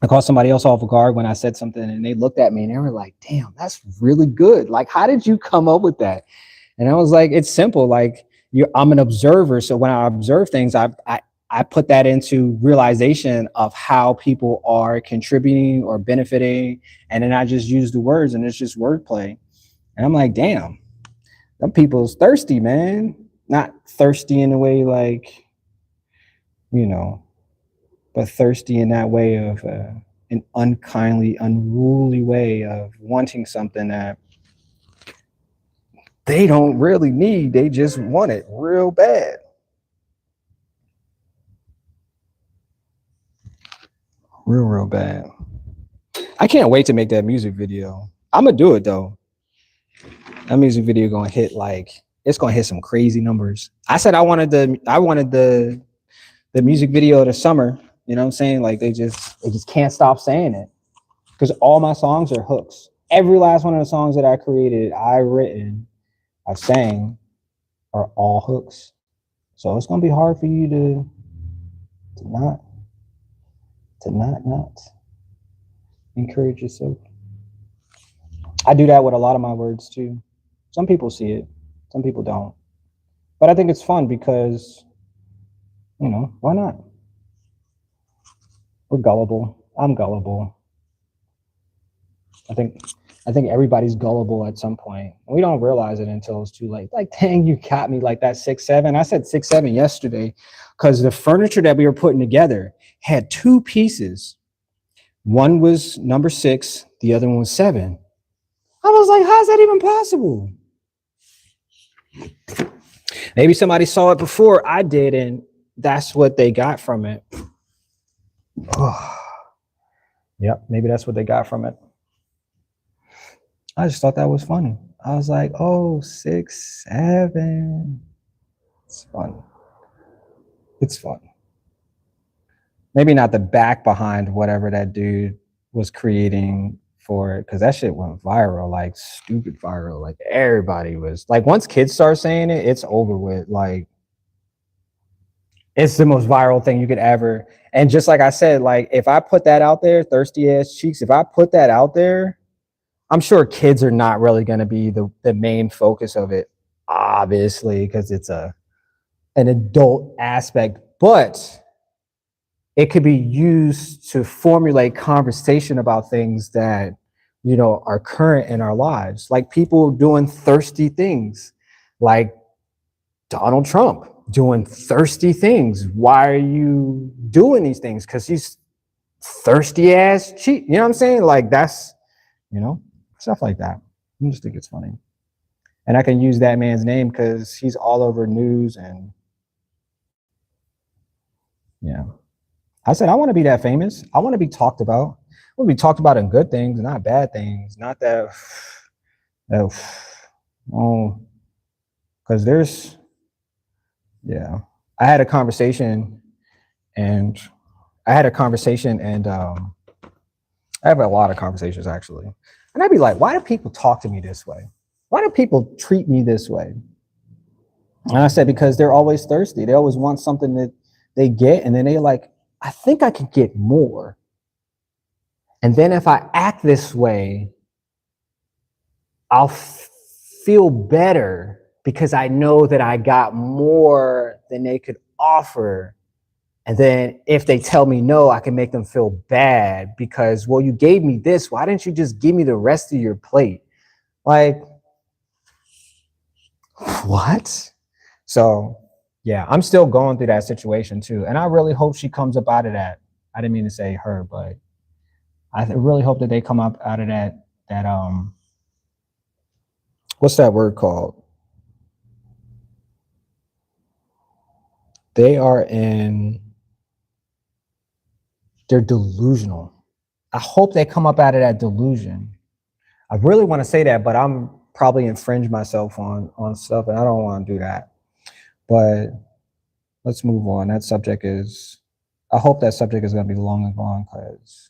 I caught somebody else off guard when I said something and they looked at me and they were like, damn, that's really good. Like, how did you come up with that? And I was like, it's simple. Like, I'm an observer. So when I observe things, I put that into realization of how people are contributing or benefiting. And then I just use the words and it's just wordplay. And I'm like, damn, them people's thirsty, man. Not thirsty in a way like, but thirsty in that way of an unkindly, unruly way of wanting something that they don't really need. They just want it real bad. Real bad. I can't wait to make that music video. I'm gonna do it though. That music video gonna hit it's gonna hit some crazy numbers. I said I wanted the music video of the summer. You know what I'm saying? Like they just can't stop saying it. Because all my songs are hooks. Every last one of the songs that I created, I sang are all hooks. So it's gonna be hard for you to not encourage yourself. I do that with a lot of my words too. Some people see it, some people don't. But I think it's fun because, why not? We're gullible. I'm gullible. I think everybody's gullible at some point. We don't realize it until it's too late. Like, dang, you got me like that 6'7". I said 6'7" yesterday because the furniture that we were putting together had two pieces. One was number 6, the other one was 7. I was like, how's that even possible? Maybe somebody saw it before I did, and that's what they got from it. Oh. Yep, maybe that's what they got from it. I just thought that was funny. I was like, oh, 6, 7. It's fun. It's fun. Maybe not the back behind whatever that dude was creating for it, because that shit went viral, like stupid viral. Like everybody was like, once kids start saying it, it's over with. Like, it's the most viral thing you could ever. And just like I said, like if I put that out there, thirsty ass cheeks, if I put that out there, I'm sure kids are not really going to be the main focus of it, obviously, because it's an adult aspect. But it could be used to formulate conversation about things that, are current in our lives, like people doing thirsty things, like Donald Trump doing thirsty things. Why are you doing these things? Because he's thirsty ass cheat. You know what I'm saying? Like that's, stuff like that. I just think it's funny. And I can use that man's name because he's all over news. And yeah, I said, I want to be that famous. I want to be talked about. I want to be talked about in good things, not bad things. Not that, oh, because yeah. I had a conversation and I have a lot of conversations actually. And I'd be like, why do people talk to me this way? Why do people treat me this way? And I said, because they're always thirsty. They always want something that they get. And then they like, I think I could get more. And then if I act this way, I'll feel better because I know that I got more than they could offer. And then if they tell me no, I can make them feel bad because, well, you gave me this. Why didn't you just give me the rest of your plate? Like, what? So, yeah, I'm still going through that situation too. And I really hope she comes up out of that. I didn't mean to say her, but I really hope that they come up out of that, what's that word called? They're delusional. I hope they come up out of that delusion. I really want to say that, but I'm probably infringe myself on stuff, and I don't want to do that. But let's move on. I hope that subject is going to be long and gone because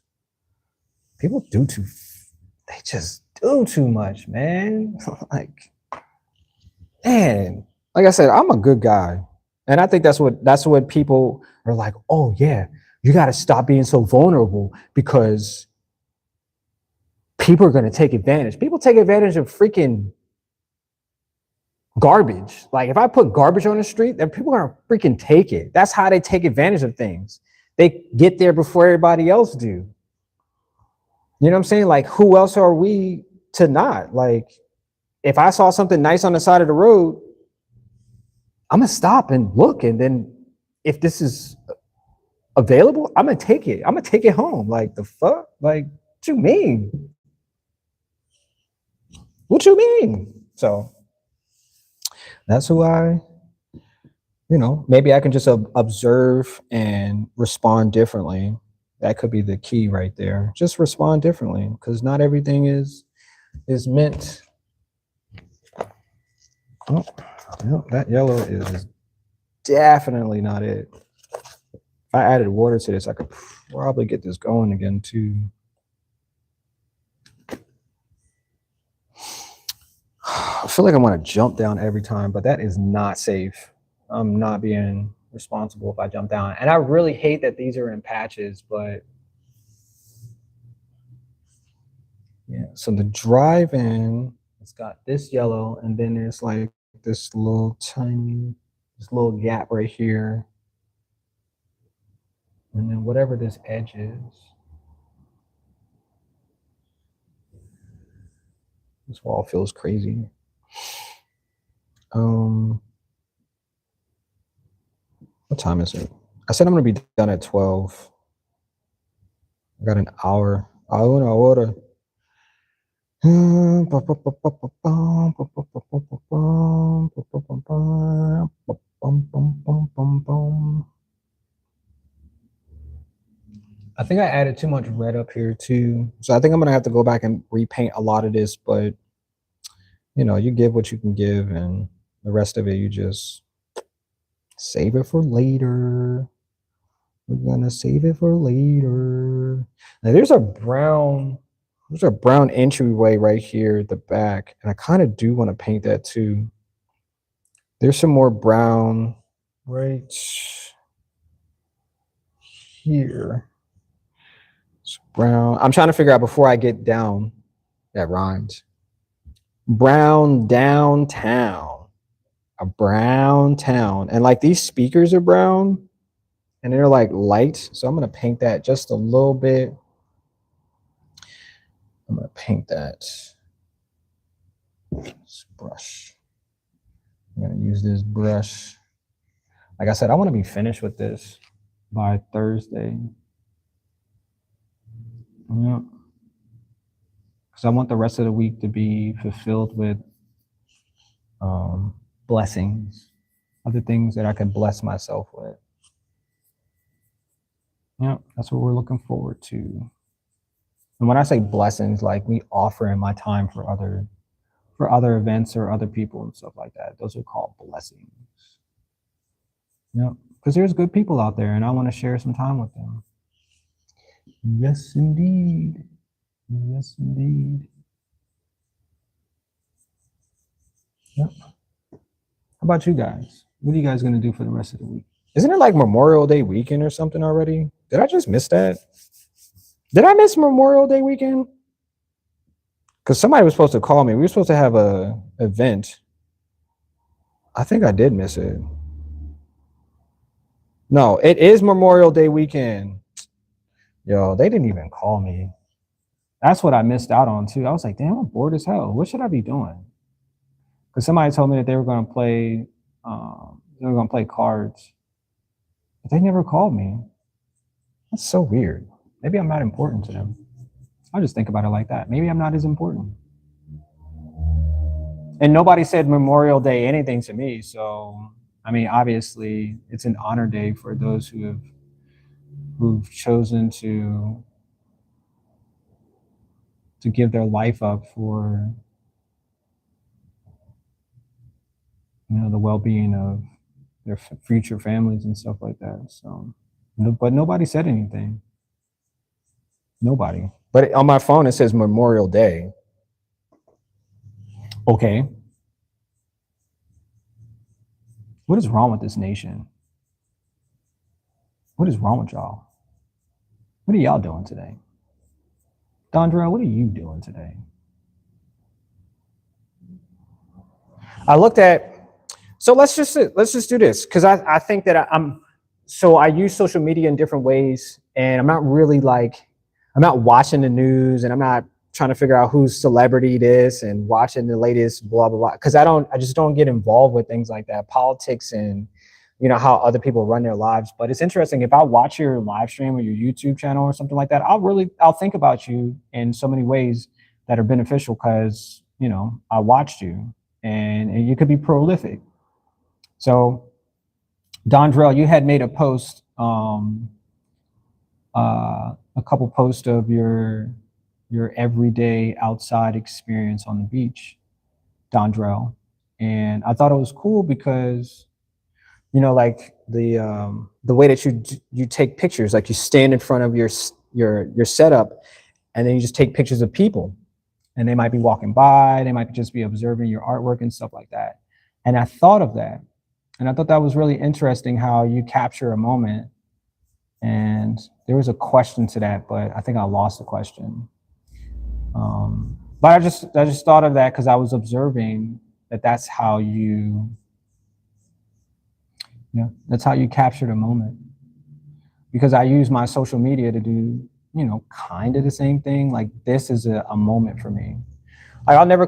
people they just do too much, man. like I said, I'm a good guy. And I think that's what people are like, oh yeah, you got to stop being so vulnerable because people are going to take advantage. People take advantage of freaking garbage. Like if I put garbage on the street, then people are going to freaking take it. That's how they take advantage of things. They get there before everybody else do. You know what I'm saying? Like who else are we to not? Like if I saw something nice on the side of the road, I'm going to stop and look. And then if this is available, I'm going to take it. I'm going to take it home. Like the fuck? Like, what you mean? What you mean? So that's who maybe I can just observe and respond differently. That could be the key right there. Just respond differently because not everything is meant. Oh, no, that yellow is definitely not it. If I added water to this, I could probably get this going again too. I feel like I want to jump down every time, but that is not safe. I'm not being responsible if I jump down. And I really hate that these are in patches, but yeah. So the drive-in, it's got this yellow, and then there's like this little gap right here. And then whatever this edge is. This wall feels crazy. What time is it? I said I'm gonna be done at 12. I got an hour. Una hora. I think I added too much red up here too. So I think I'm gonna have to go back and repaint a lot of this, but you give what you can give and the rest of it you just save it for later. We're gonna save it for later. Now there's a brown entryway right here at the back, and I kind of do want to paint that too. There's some more brown right here. It's brown. I'm trying to figure out before I get down. That rhymes. Brown downtown. A brown town. And like these speakers are brown. and they're like light. So I'm gonna paint that just a little bit. I'm gonna paint that. This brush. I'm gonna use this brush. Like I said, I want to be finished with this by Thursday. Yeah. Because I want the rest of the week to be fulfilled with blessings, other things that I can bless myself with. Yeah, that's what we're looking forward to. And when I say blessings, like me offering my time for other events or other people and stuff like that, those are called blessings. Yeah, because there's good people out there, and I want to share some time with them. Yes, indeed. Yes, indeed. Yep. How about you guys? What are you guys going to do for the rest of the week? Isn't it like Memorial Day weekend or something already? Did I just miss that? Did I miss Memorial Day weekend? Because somebody was supposed to call me. We were supposed to have a event. I think I did miss it. No, it is Memorial Day weekend. Yo, they didn't even call me. That's what I missed out on too. I was like, damn, I'm bored as hell. What should I be doing? Because somebody told me that they were going to play cards, but they never called me. That's so weird. Maybe I'm not important to them. I'll just think about it like that. Maybe I'm not as important. And nobody said Memorial Day anything to me. So, I mean, obviously, it's an honor day for those who've chosen to give their life up for, the well-being of their future families and stuff like that. So, but nobody said anything. Nobody. But on my phone, it says Memorial Day. Okay. What is wrong with this nation? What is wrong with y'all? What are y'all doing today? Dondra, what are you doing today? I looked at, so let's just do this, because I think that I use social media in different ways, and I'm not really I'm not watching the news, and I'm not trying to figure out who's celebrity this and watching the latest blah blah blah, because I just don't get involved with things like that, politics and how other people run their lives. But it's interesting, if I watch your live stream or your YouTube channel or something like that, I'll think about you in so many ways that are beneficial, because I watched you, and you could be prolific. So Dondrell, you had made a post, a couple posts of your everyday outside experience on the beach, Dondrell, and I thought it was cool because like the way that you take pictures, like you stand in front of your setup, and then you just take pictures of people, and they might be walking by, they might just be observing your artwork and stuff like that. And I thought of that, and I thought that was really interesting, how you capture a moment. And there was a question to that, but I think I lost the question. But I just thought of that because I was observing that's how that's how you capture the moment. Because I use my social media to do, kind of the same thing. Like, this is a moment for me. Like, I'll never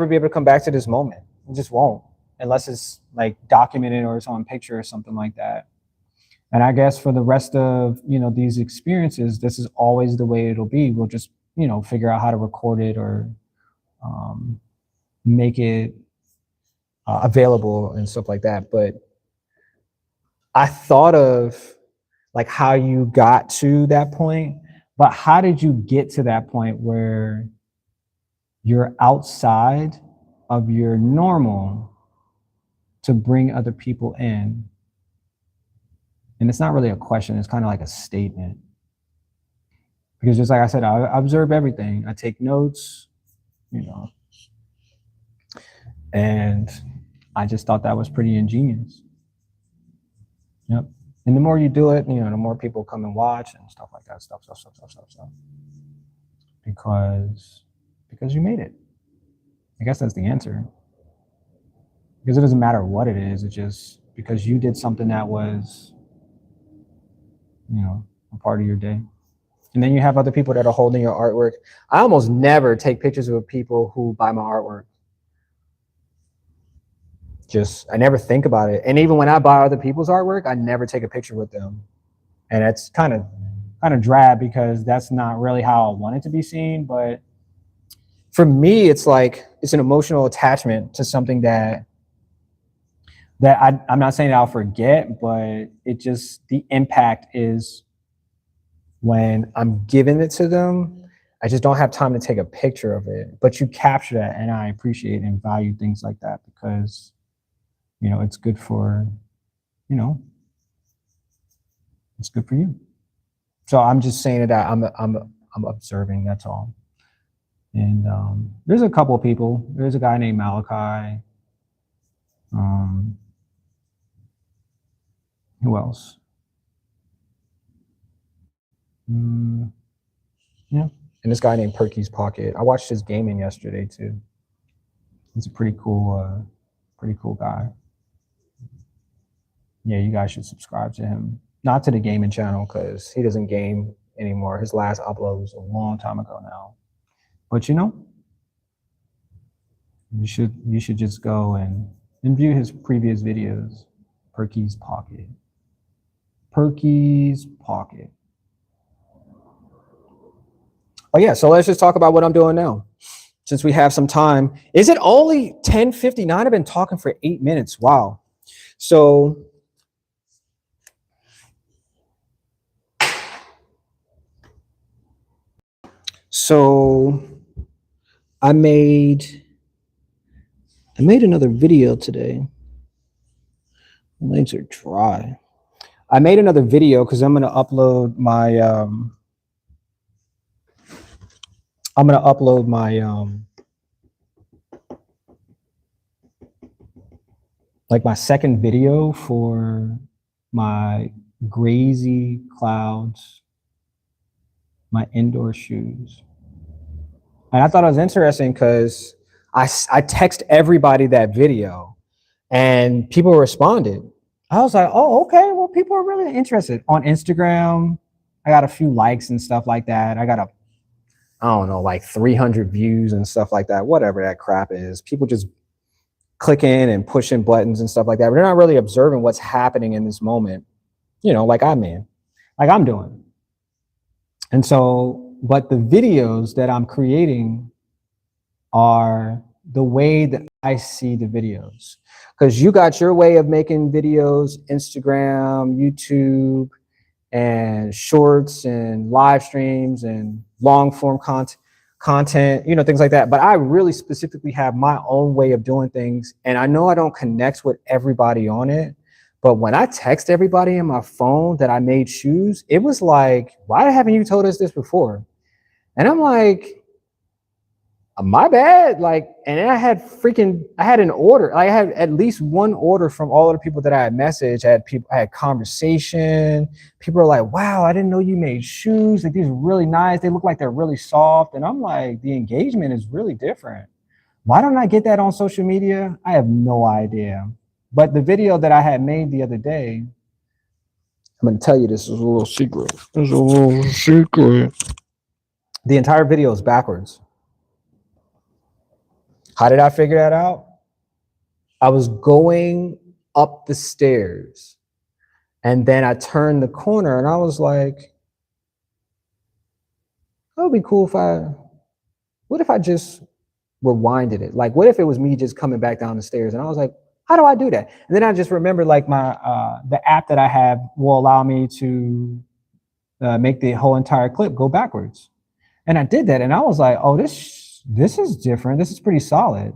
be able to come back to this moment. I just won't, unless it's like documented or it's on picture or something like that. And I guess for the rest of, these experiences, this is always the way it'll be. We'll just, figure out how to record it or make it available and stuff like that. But I thought of like how you got to that point, but how did you get to that point where you're outside of your normal to bring other people in? And it's not really a question, it's kind of like a statement. Because just like I said, I observe everything. I take notes, and I just thought that was pretty ingenious. Yep. And the more you do it, the more people come and watch and stuff like that, stuff. Because you made it. I guess that's the answer. Because it doesn't matter what it is, it's just because you did something that was a part of your day. And then you have other people that are holding your artwork. I almost never take pictures of people who buy my artwork. I never think about it. And even when I buy other people's artwork, I never take a picture with them. And it's kind of drab because that's not really how I want it to be seen. But for me, it's like it's an emotional attachment to something that I'm not saying I'll forget, but the impact is when I'm giving it to them. I just don't have time to take a picture of it. But you capture that, and I appreciate and value things like that because it's good for you know it's good for you. So I'm just saying that I'm observing. That's all. And there's a couple of people. There's a guy named Malachi. Who else? Yeah. And this guy named Perky's Pocket. I watched his gaming yesterday too. He's a pretty cool guy. Yeah, you guys should subscribe to him. Not to the gaming channel because he doesn't game anymore. His last upload was a long time ago now. But you should just go and view his previous videos. Perky's Pocket. Perky's Pocket. Oh yeah, so let's just talk about what I'm doing now. Since we have some time. Is it only 10:59? I've been talking for 8 minutes. Wow. So I made another video today. My legs are dry. I made another video because I'm gonna upload my like my second video for my Grazy Clouds, my indoor shoes. And I thought it was interesting because I text everybody that video and people responded. I was like, oh, okay, well, people are really interested. On Instagram, I got a few likes and stuff like that. I don't know, like 300 views and stuff like that, whatever that crap is. People just clicking and pushing buttons and stuff like that. But they're not really observing what's happening in this moment, like I'm doing. And so, but the videos that I'm creating are the way that I see the videos. Because you got your way of making videos, Instagram, YouTube, and shorts and live streams and long form content, things like that. But I really specifically have my own way of doing things. And I know I don't connect with everybody on it. But when I text everybody in my phone that I made shoes, it was like, why haven't you told us this before? And I'm like, my bad. Like, and I had an order. I had at least one order from all of the people that I had messaged. I had conversation. People were like, wow, I didn't know you made shoes. Like, these are really nice. They look like they're really soft. And I'm like, the engagement is really different. Why don't I get that on social media? I have no idea. But the video that I had made the other day, I'm going to tell you, this is a little secret. It's a little secret. The entire video is backwards. How did I figure that out? I was going up the stairs and then I turned the corner and I was like, that would be cool what if I just rewinded it? Like, what if it was me just coming back down the stairs? And I was like, how do I do that? And then I just remembered like the app that I have will allow me to make the whole entire clip go backwards. And I did that and I was like, oh, this is different. This is pretty solid.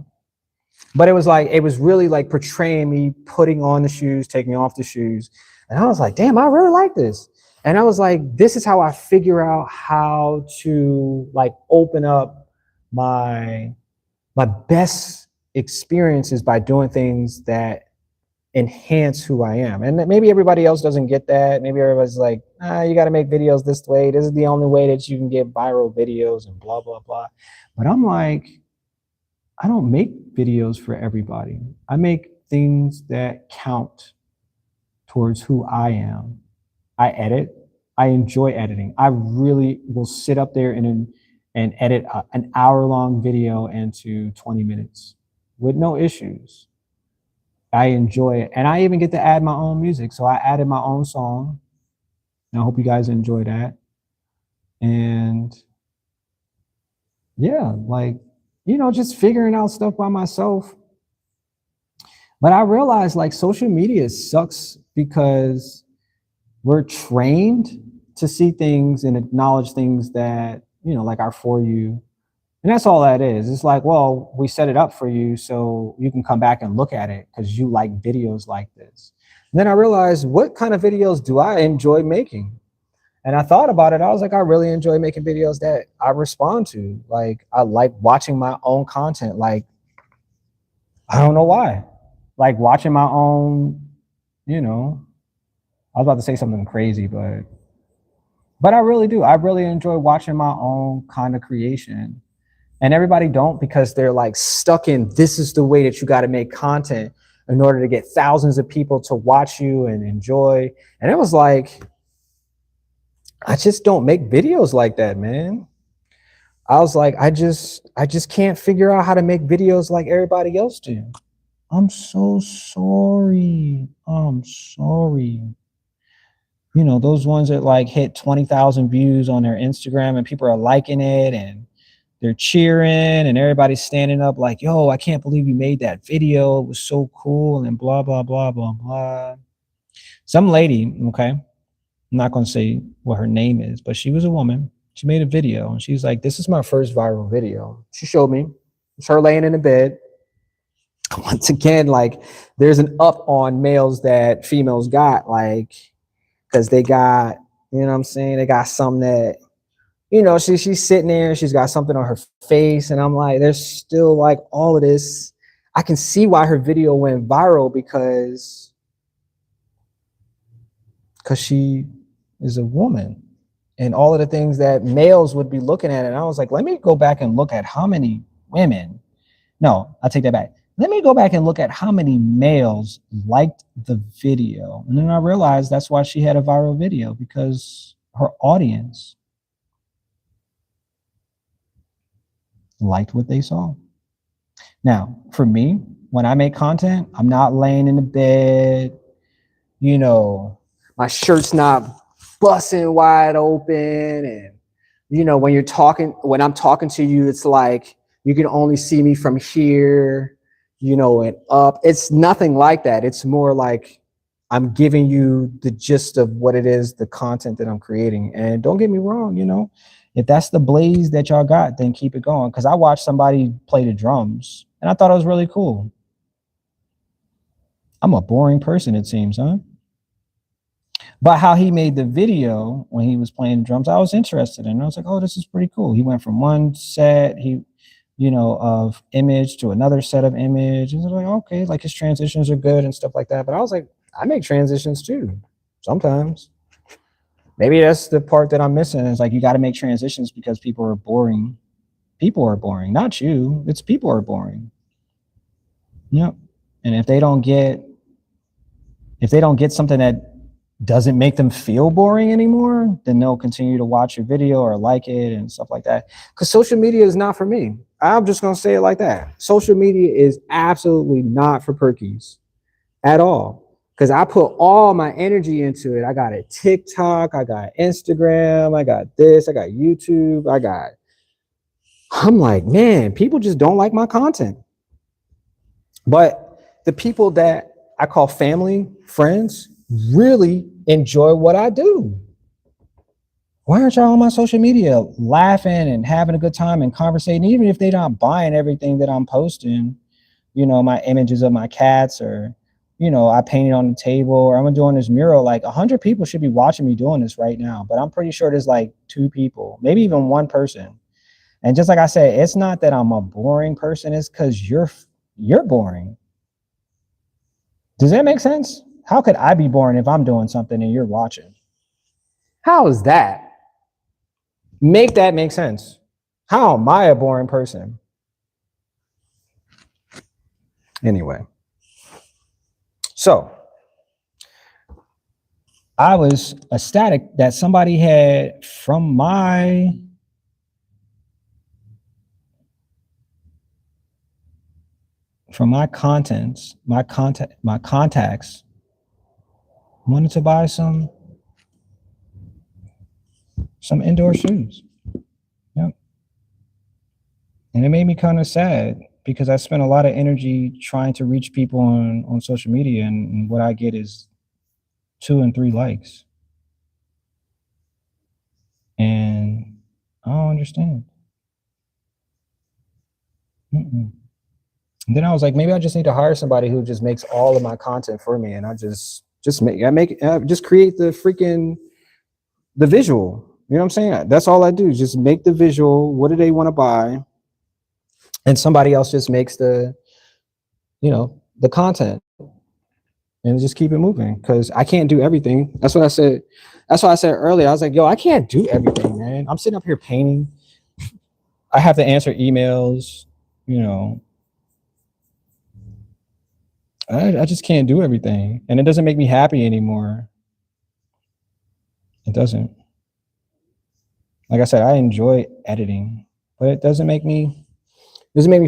But it was really like portraying me putting on the shoes, taking off the shoes. And I was like, damn, I really like this. And I was like, this is how I figure out how to like open up my best experiences by doing things that enhance who I am. And maybe everybody else doesn't get that. Maybe everybody's like, you got to make videos this way. This is the only way that you can get viral videos and blah, blah, blah. But I'm like, I don't make videos for everybody. I make things that count towards who I am. I edit. I enjoy editing. I really will sit up there and edit an hour-long video into 20 minutes with no issues. I enjoy it. And I even get to add my own music. So I added my own song. And I hope you guys enjoy that. And yeah, like, just figuring out stuff by myself. But I realized like social media sucks because we're trained to see things and acknowledge things that, like our For You. And that's all that is. It's like, well, we set it up for you so you can come back and look at it because you like videos like this. And then I realized, what kind of videos do I enjoy making? And I thought about it. I was like, I really enjoy making videos that I respond to. Like, I like watching my own content. Like, I don't know why. Like watching my own, I was about to say something crazy, but I really do. I really enjoy watching my own kind of creation. And everybody don't, because they're like stuck in, this is the way that you got to make content in order to get thousands of people to watch you and enjoy. And it was like, I just don't make videos like that, man. I was like, I just can't figure out how to make videos like everybody else do. I'm so sorry. I'm sorry. Those ones that like hit 20,000 views on their Instagram and people are liking it and they're cheering and everybody's standing up like, yo, I can't believe you made that video. It was so cool and blah, blah, blah, blah, blah. Some lady, okay, I'm not going to say what her name is, but she was a woman. She made a video and she's like, this is my first viral video. She showed me. It's her laying in the bed. Once again, like there's an up on males that females got, like, because they got, you know what I'm saying? They got something that, she's sitting there, she's got something on her face, and I'm like, there's still like all of this. I can see why her video went viral because she is a woman and all of the things that males would be looking at. And I was like, let me go back and look at how many women. No, I take that back. Let me go back and look at how many males liked the video. And then I realized that's why she had a viral video, because her audience liked what they saw. Now, for me, when I make content, I'm not laying in the bed, my shirt's not busting wide open. And, when I'm talking to you, it's like, you can only see me from here, and up. It's nothing like that. It's more like I'm giving you the gist of what it is, the content that I'm creating. And don't get me wrong, if that's the blaze that y'all got, then keep it going. Because I watched somebody play the drums and I thought it was really cool. I'm a boring person, it seems, huh? But how he made the video when he was playing drums, I was interested in. I was like, oh, this is pretty cool. He went from one set, of image to another set of image. And I was like, okay, like his transitions are good and stuff like that. But I was like, I make transitions too, sometimes. Maybe that's the part that I'm missing. Is like, you got to make transitions because people are boring. People are boring, not you. It's people are boring. Yep. And if they don't get something that doesn't make them feel boring anymore, then they'll continue to watch your video or like it and stuff like that. Because social media is not for me. I'm just going to say it like that. Social media is absolutely not for perkies at all. Because I put all my energy into it. I got a TikTok, I got Instagram, I got this, I got YouTube, I'm like, man, people just don't like my content. But the people that I call family, friends, really enjoy what I do. Why aren't y'all on my social media laughing and having a good time and conversating, even if they're not buying everything that I'm posting, my images of my cats, or, I painted on the table, or I'm doing this mural. Like 100 people should be watching me doing this right now, but I'm pretty sure there's like 2 people, maybe even 1 person. And just like I said, it's not that I'm a boring person, it's because you're boring. Does that make sense? How could I be boring if I'm doing something and you're watching? How is that? Make that make sense. How am I a boring person? Anyway, so I was ecstatic that somebody had from my contents, my contacts wanted to buy some indoor shoes. Yep. And it made me kind of sad because I spent a lot of energy trying to reach people on social media, and what I get is 2 and 3 likes. And I don't understand. Mm-mm. And then I was like, maybe I just need to hire somebody who just makes all of my content for me, and I just create the visual. You know what I'm saying? That's all I do, just make the visual. What do they want to buy? And somebody else just makes the content, and just keep it moving, because I can't do everything. That's what I said. That's why I said earlier. I was like, yo, I can't do everything, man. I'm sitting up here painting. I have to answer emails. I just can't do everything, and it doesn't make me happy anymore. It doesn't. Like I said, I enjoy editing, but it doesn't make me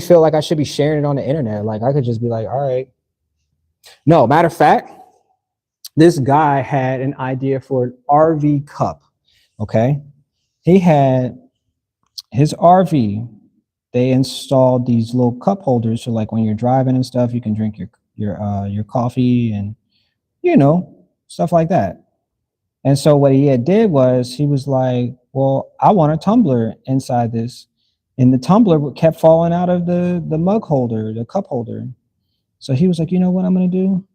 feel like I should be sharing it on the internet. Like, I could just be like, all right. No, matter of fact, this guy had an idea for an RV cup. Okay. He had his RV. They installed these little cup holders. So like when you're driving and stuff, you can drink your coffee and, stuff like that. And so what he had did was he was like, well, I want a tumbler inside this. And the tumbler kept falling out of the mug holder, the cup holder. So he was like, you know what I'm going to do?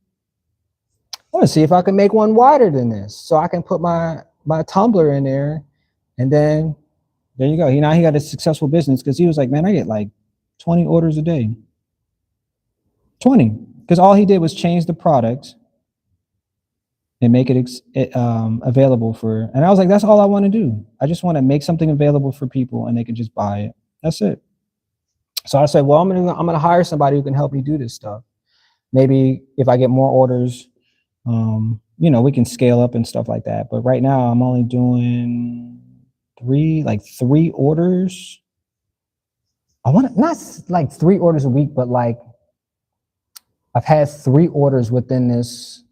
I want to see if I can make one wider than this, so I can put my tumbler in there. And then there you go. Now he got a successful business, because he was like, man, I get like 20 orders a day. 20. Because all he did was change the product and make it available for. And I was like, that's all I want to do. I just want to make something available for people, and they can just buy it. That's it. So I said, well, I'm gonna hire somebody who can help me do this stuff. Maybe if I get more orders, we can scale up and stuff like that. But right now I'm only doing 3 orders. I want to, not like 3 orders a week, but like I've had 3 orders within this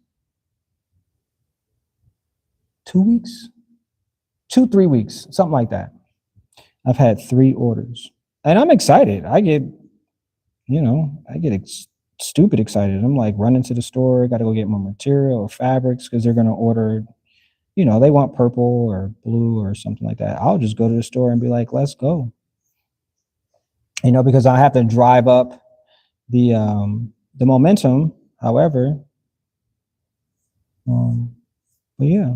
2 weeks, 2-3 weeks, something like that. I've had 3 orders, and I'm excited. I get stupid excited. I'm like running to the store, got to go get more material or fabrics, because they're going to order, they want purple or blue or something like that. I'll just go to the store and be like, let's go. Because I have to drive up the momentum. However, but yeah,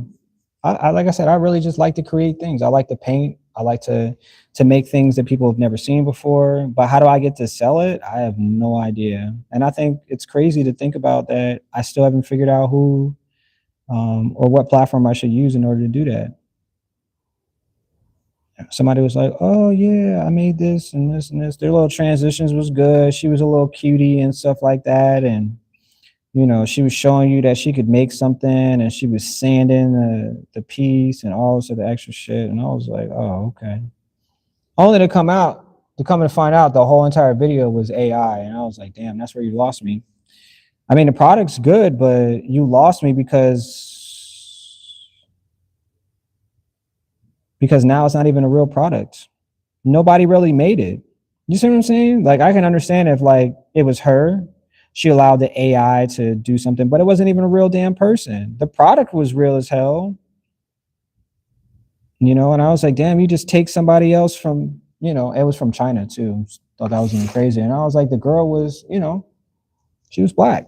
I like I said, I really just like to create things. I like to paint. I like to make things that people have never seen before. But how do I get to sell it? I have no idea. And I think it's crazy to think about that. I still haven't figured out who or what platform I should use in order to do that. Somebody was like, oh yeah, I made this and this and this. Their little transitions was good. She was a little cutie and stuff like that. And she was showing you that she could make something, and she was sanding the piece and all this other extra shit. And I was like, oh, okay. Only to come and find out the whole entire video was AI. And I was like, damn, that's where you lost me. I mean, the product's good, but you lost me because now it's not even a real product. Nobody really made it. You see what I'm saying? Like, I can understand if like it was her, she allowed the AI to do something, but it wasn't even a real damn person. The product was real as hell. And I was like, damn, you just take somebody else from, it was from China too. Thought that was even crazy. And I was like, the girl was, she was black.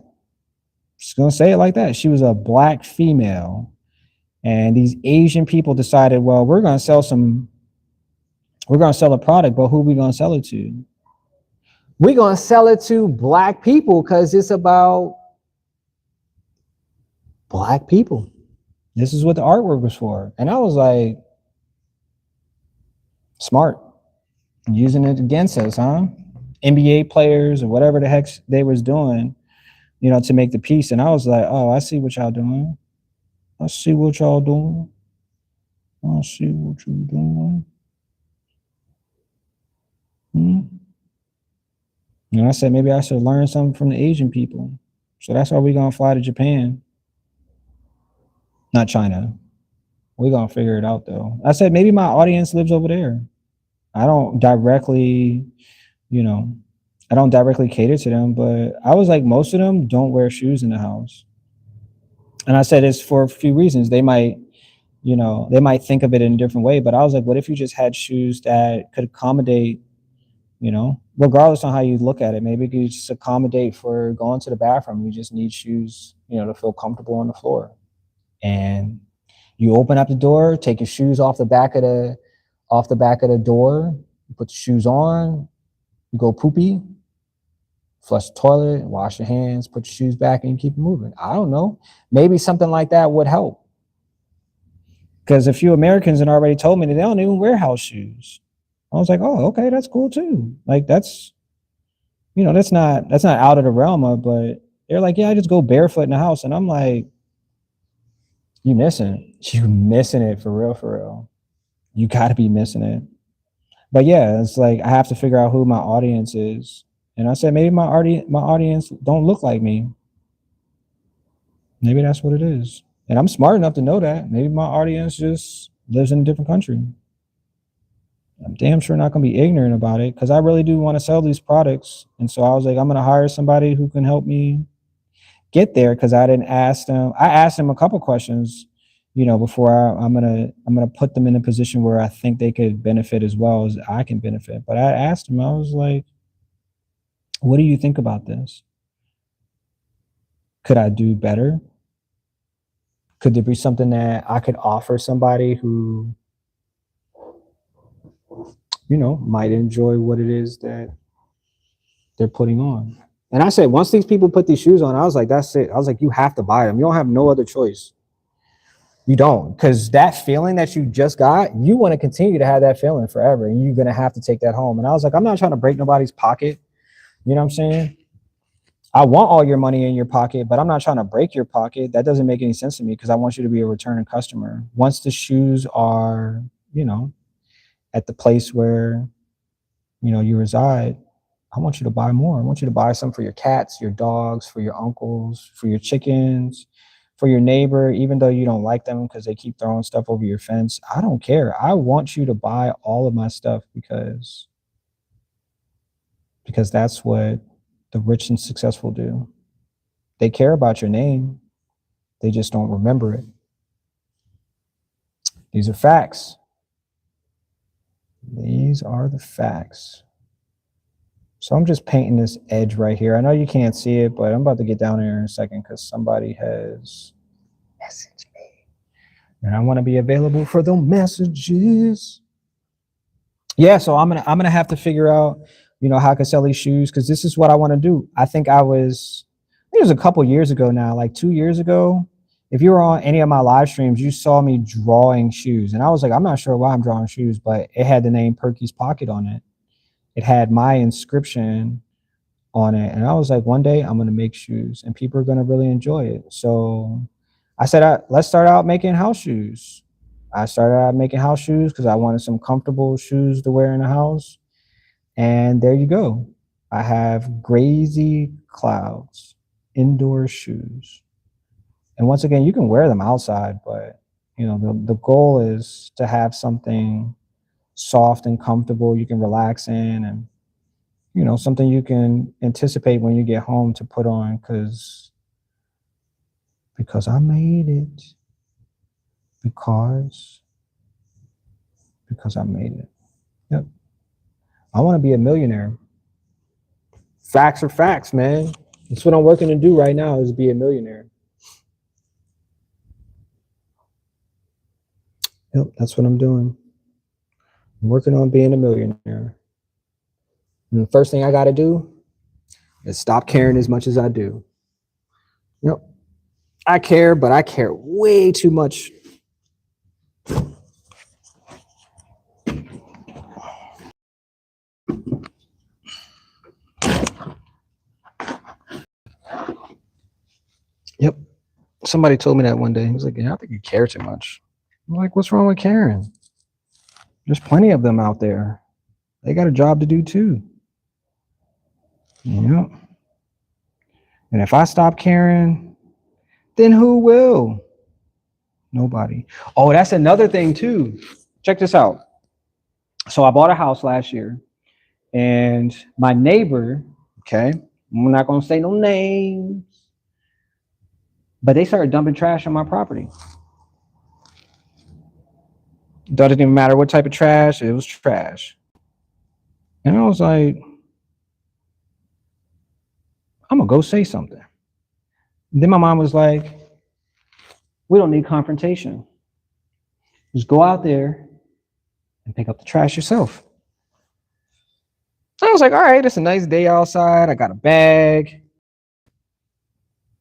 Just gonna say it like that. She was a black female. And these Asian people decided, well, we're gonna sell a product, but who are we gonna sell it to? We're gonna sell it to black people because it's about black people. This is what the artwork was for. And I was like, smart. Using it against us, huh? NBA players or whatever the heck they was doing, to make the piece. And I was like, oh, I see what y'all doing. I see what y'all doing. I see what you doing. And I said maybe I should learn something from the Asian people. So that's why we're gonna fly to Japan, not China. We're gonna figure it out though. I said maybe my audience lives over there. I don't directly, you know, I don't directly cater to them, but I was like, most of them don't wear shoes in the house. And I said it's for a few reasons. They might, they might think of it in a different way. But I was like, what if you just had shoes that could accommodate, regardless on how you look at it, maybe you just accommodate for going to the bathroom. You just need shoes, to feel comfortable on the floor. And you open up the door, take your shoes off the back of the door, you put the shoes on, you go poopy, flush the toilet, wash your hands, put your shoes back, and keep moving. I don't know. Maybe something like that would help. Because a few Americans had already told me that they don't even wear house shoes. I was like, oh, okay, that's cool too. Like that's not out of the realm of, but they're like, yeah, I just go barefoot in the house. And I'm like, you missing it for real, for real. You gotta be missing it. But yeah, it's like I have to figure out who my audience is. And I said maybe my audience don't look like me. Maybe that's what it is. And I'm smart enough to know that. Maybe my audience just lives in a different country. I'm damn sure not going to be ignorant about it because I really do want to sell these products. And so I was like, I'm going to hire somebody who can help me get there because I didn't ask them. I asked them a couple questions, before I'm gonna put them in a position where I think they could benefit as well as I can benefit. But I asked them, I was like, what do you think about this? Could I do better? Could there be something that I could offer somebody who, might enjoy what it is that they're putting on? And I said, once these people put these shoes on, I was like, that's it. I was like, you have to buy them. You don't have no other choice. You don't, because that feeling that you just got, you want to continue to have that feeling forever, and you're going to have to take that home. And I was like, I'm not trying to break nobody's pocket. You know what I'm saying? I want all your money in your pocket, but I'm not trying to break your pocket. That doesn't make any sense to me because I want you to be a returning customer. Once the shoes are, at the place where, you reside, I want you to buy more. I want you to buy some for your cats, your dogs, for your uncles, for your chickens, for your neighbor, even though you don't like them because they keep throwing stuff over your fence. I don't care. I want you to buy all of my stuff because that's what the rich and successful do. They care about your name. They just don't remember it. These are facts. These are the facts. So I'm just painting this edge right here. I know you can't see it, but I'm about to get down there in a second because somebody has messaged me. And I want to be available for the messages. Yeah, so I'm gonna have to figure out, how I can sell these shoes because this is what I want to do. I think it was a couple years ago now, like 2 years ago. If you were on any of my live streams, you saw me drawing shoes. And I was like, I'm not sure why I'm drawing shoes, but it had the name Perky's Pocket on it. It had my inscription on it. And I was like, one day I'm going to make shoes and people are going to really enjoy it. So I said, let's start out making house shoes. I started out making house shoes because I wanted some comfortable shoes to wear in the house. And there you go. I have Crazy Clouds indoor shoes. And once again, you can wear them outside, but the goal is to have something soft and comfortable you can relax in, and something you can anticipate when you get home to put on because I made it. Because I made it. Yep. I want to be a millionaire. Facts are facts, man. That's what I'm working to do right now, is be a millionaire. Yep, that's what I'm doing. I'm working on being a millionaire. And the first thing I got to do is stop caring as much as I do. Yep. I care, but I care way too much. Yep. Somebody told me that one day. He was like, yeah, I think you care too much. I'm like, what's wrong with caring? There's plenty of them out there. They got a job to do too. Yeah. And if I stop caring, then who will? Nobody. Oh, that's another thing too. Check this out. So I bought a house last year, and my neighbor, okay, I'm not gonna say no names, but they started dumping trash on my property. Doesn't even matter what type of trash, it was trash. And I was like, I'm gonna go say something. And then my mom was like, we don't need confrontation. Just go out there and pick up the trash yourself. I was like, all right, it's a nice day outside. I got a bag.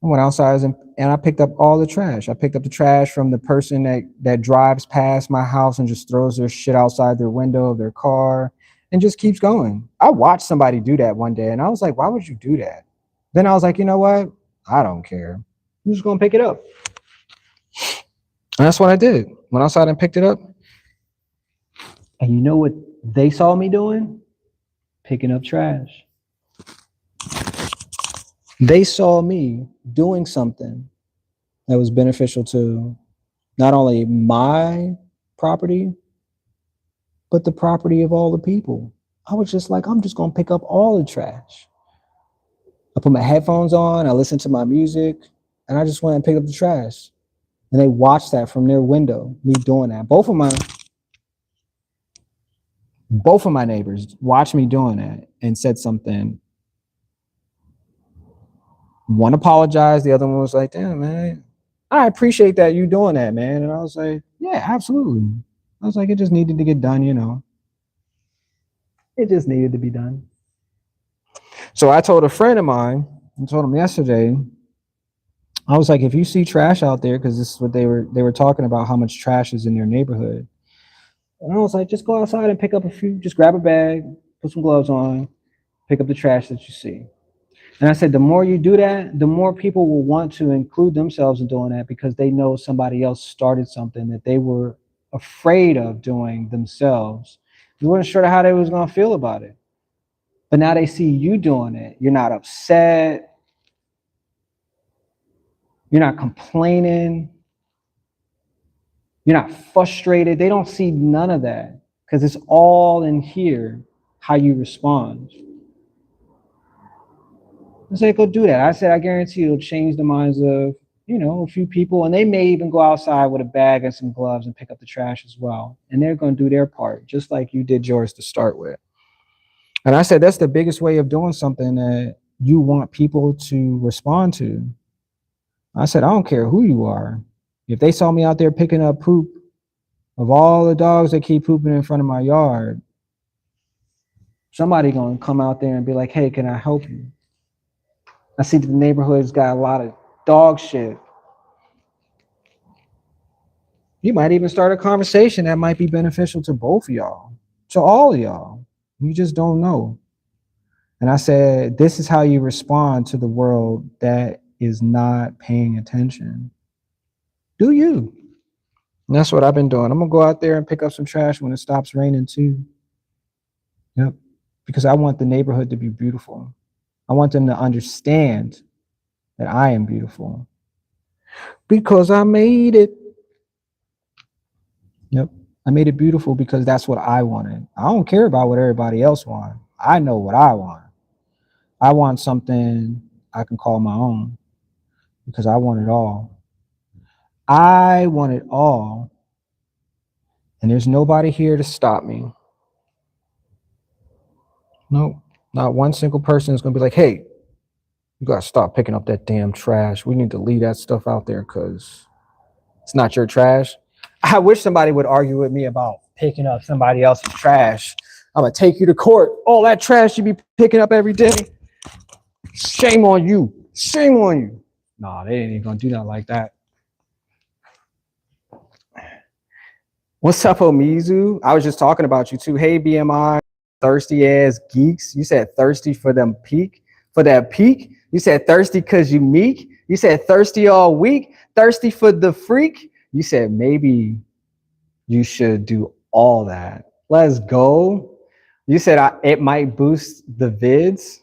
I went outside and I picked up all the trash. I picked up the trash from the person that drives past my house and just throws their shit outside their window of their car and just keeps going. I watched somebody do that one day and I was like, why would you do that? Then I was like, you know what? I don't care. I'm just gonna pick it up. And that's what I did. Went outside and picked it up. And you know what they saw me doing? Picking up trash. They saw me doing something that was beneficial to not only my property, but the property of all the people. I was just like, I'm just gonna pick up all the trash. I put my headphones on, I listened to my music, and I just went and picked up the trash. And they watched that from their window, me doing that. Both of my neighbors watched me doing that and said something. One apologized, the other one was like, damn, man, I appreciate that you doing that, man. And I was like, yeah, absolutely. I was like, it just needed to get done, you know. It just needed to be done. So I told a friend of mine, I told him yesterday, I was like, if you see trash out there, because this is what they were talking about, how much trash is in their neighborhood. And I was like, just go outside and pick up a few, just grab a bag, put some gloves on, pick up the trash that you see. And I said, the more you do that, the more people will want to include themselves in doing that because they know somebody else started something that they were afraid of doing themselves. They weren't sure how they was going to feel about it. But now they see you doing it. You're not upset. You're not complaining. You're not frustrated. They don't see none of that because it's all in here, how you respond. I said, go do that. I said, I guarantee it'll change the minds of, you know, a few people. And they may even go outside with a bag and some gloves and pick up the trash as well. And they're going to do their part, just like you did yours to start with. And I said, that's the biggest way of doing something that you want people to respond to. I said, I don't care who you are. If they saw me out there picking up poop of all the dogs that keep pooping in front of my yard, somebody going to come out there and be like, hey, can I help you? I see the neighborhood's got a lot of dog shit. You might even start a conversation that might be beneficial to both of y'all, to all of y'all. You just don't know. And I said, this is how you respond to the world that is not paying attention. Do you? And that's what I've been doing. I'm going to go out there and pick up some trash when it stops raining too. Yep. Because I want the neighborhood to be beautiful. I want them to understand that I am beautiful. Because I made it. Yep. I made it beautiful because that's what I wanted. I don't care about what everybody else wants. I know what I want. I want something I can call my own because I want it all. I want it all. And there's nobody here to stop me. No, not one single person is going to be like, hey, you got to stop picking up that damn trash. We need to leave that stuff out there because it's not your trash. I wish somebody would argue with me about picking up somebody else's trash. I'm going to take you to court. All that trash you be picking up every day. Shame on you. Shame on you. No, they ain't even going to do nothing like that. What's up, Omizu? I was just talking about you too. Hey, BMI, thirsty ass geeks. You said thirsty for them peak, for that peak. You said thirsty because you meek. You said thirsty all week. Thirsty for the freak? You said maybe you should do all that. Let's go. You said it might boost the vids.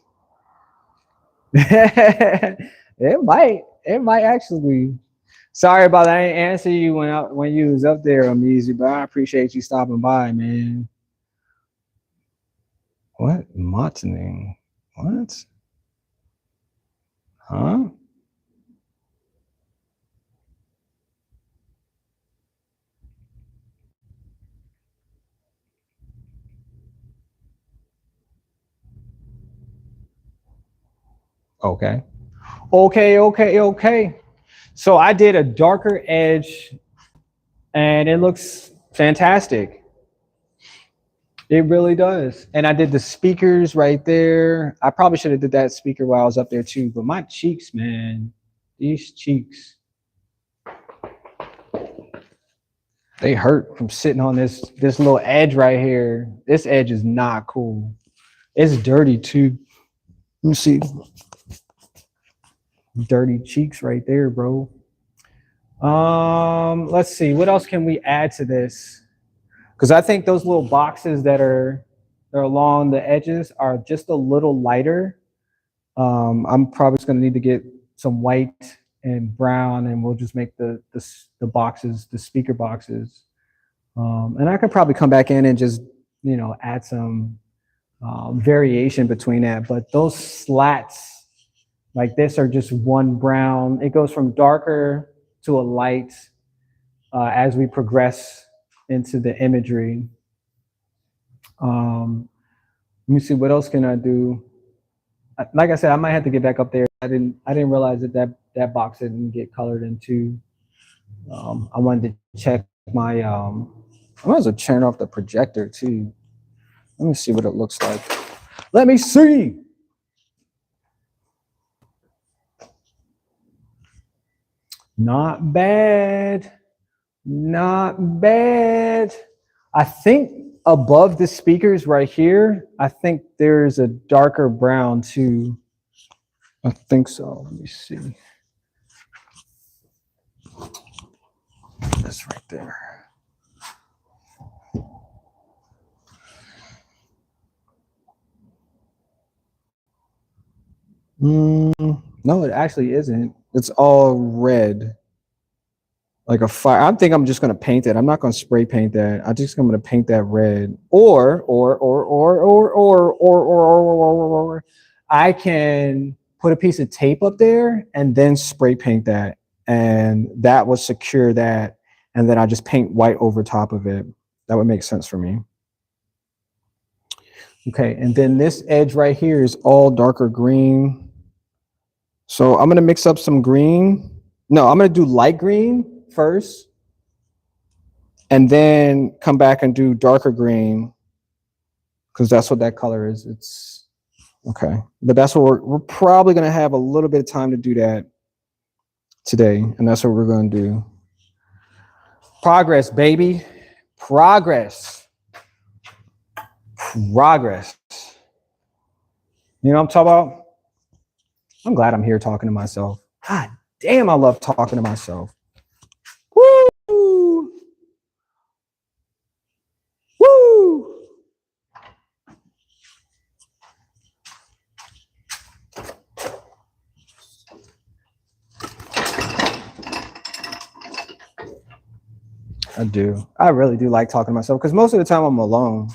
It might. It might actually. Sorry about that. I didn't answer you when you was up there, Ameezy, but I appreciate you stopping by, man. What? Martining? What? Huh? Okay. Okay. So I did a darker edge and it looks fantastic. It really does. And I did the speakers right there. I probably should have did that speaker while I was up there too, but my cheeks, man, these cheeks, they hurt from sitting on this little edge right here. This edge is not cool. It's dirty too. Let me see. Dirty cheeks right there, bro. Let's see. What else can we add to this? Because I think those little boxes that are along the edges are just a little lighter. I'm probably just gonna need to get some white and brown, and we'll just make the boxes, the speaker boxes. And I could probably come back in and just add some variation between that. But those slats like this are just one brown. It goes from darker to a light as we progress into the imagery. Let me see, what else can I do? Like I said, I might have to get back up there. I didn't realize that box didn't get colored into. I wanted to check my. I might as well turn off the projector too. Let me see what it looks like. Let me see. Not bad. Not bad. I think above the speakers right here, I think there's a darker brown too. I think so. Let me see. That's right there. No, it actually isn't. It's all red. Like a fire. I think I'm just gonna paint it. I'm not gonna spray paint that. I'm gonna paint that red. Or I can put a piece of tape up there and then spray paint that, and that will secure that. And then I just paint white over top of it. That would make sense for me. Okay, and then this edge right here is all darker green. So I'm gonna mix up some green. No, I'm gonna do light green first, and then come back and do darker green, because that's what that color is. It's okay, but that's what we're probably gonna have a little bit of time to do that today, and that's what we're gonna do. Progress, baby, progress. Progress. You know what I'm talking about? I'm glad I'm here talking to myself. God damn, I love talking to myself. Woo! Woo! I do. I really do like talking to myself because most of the time I'm alone.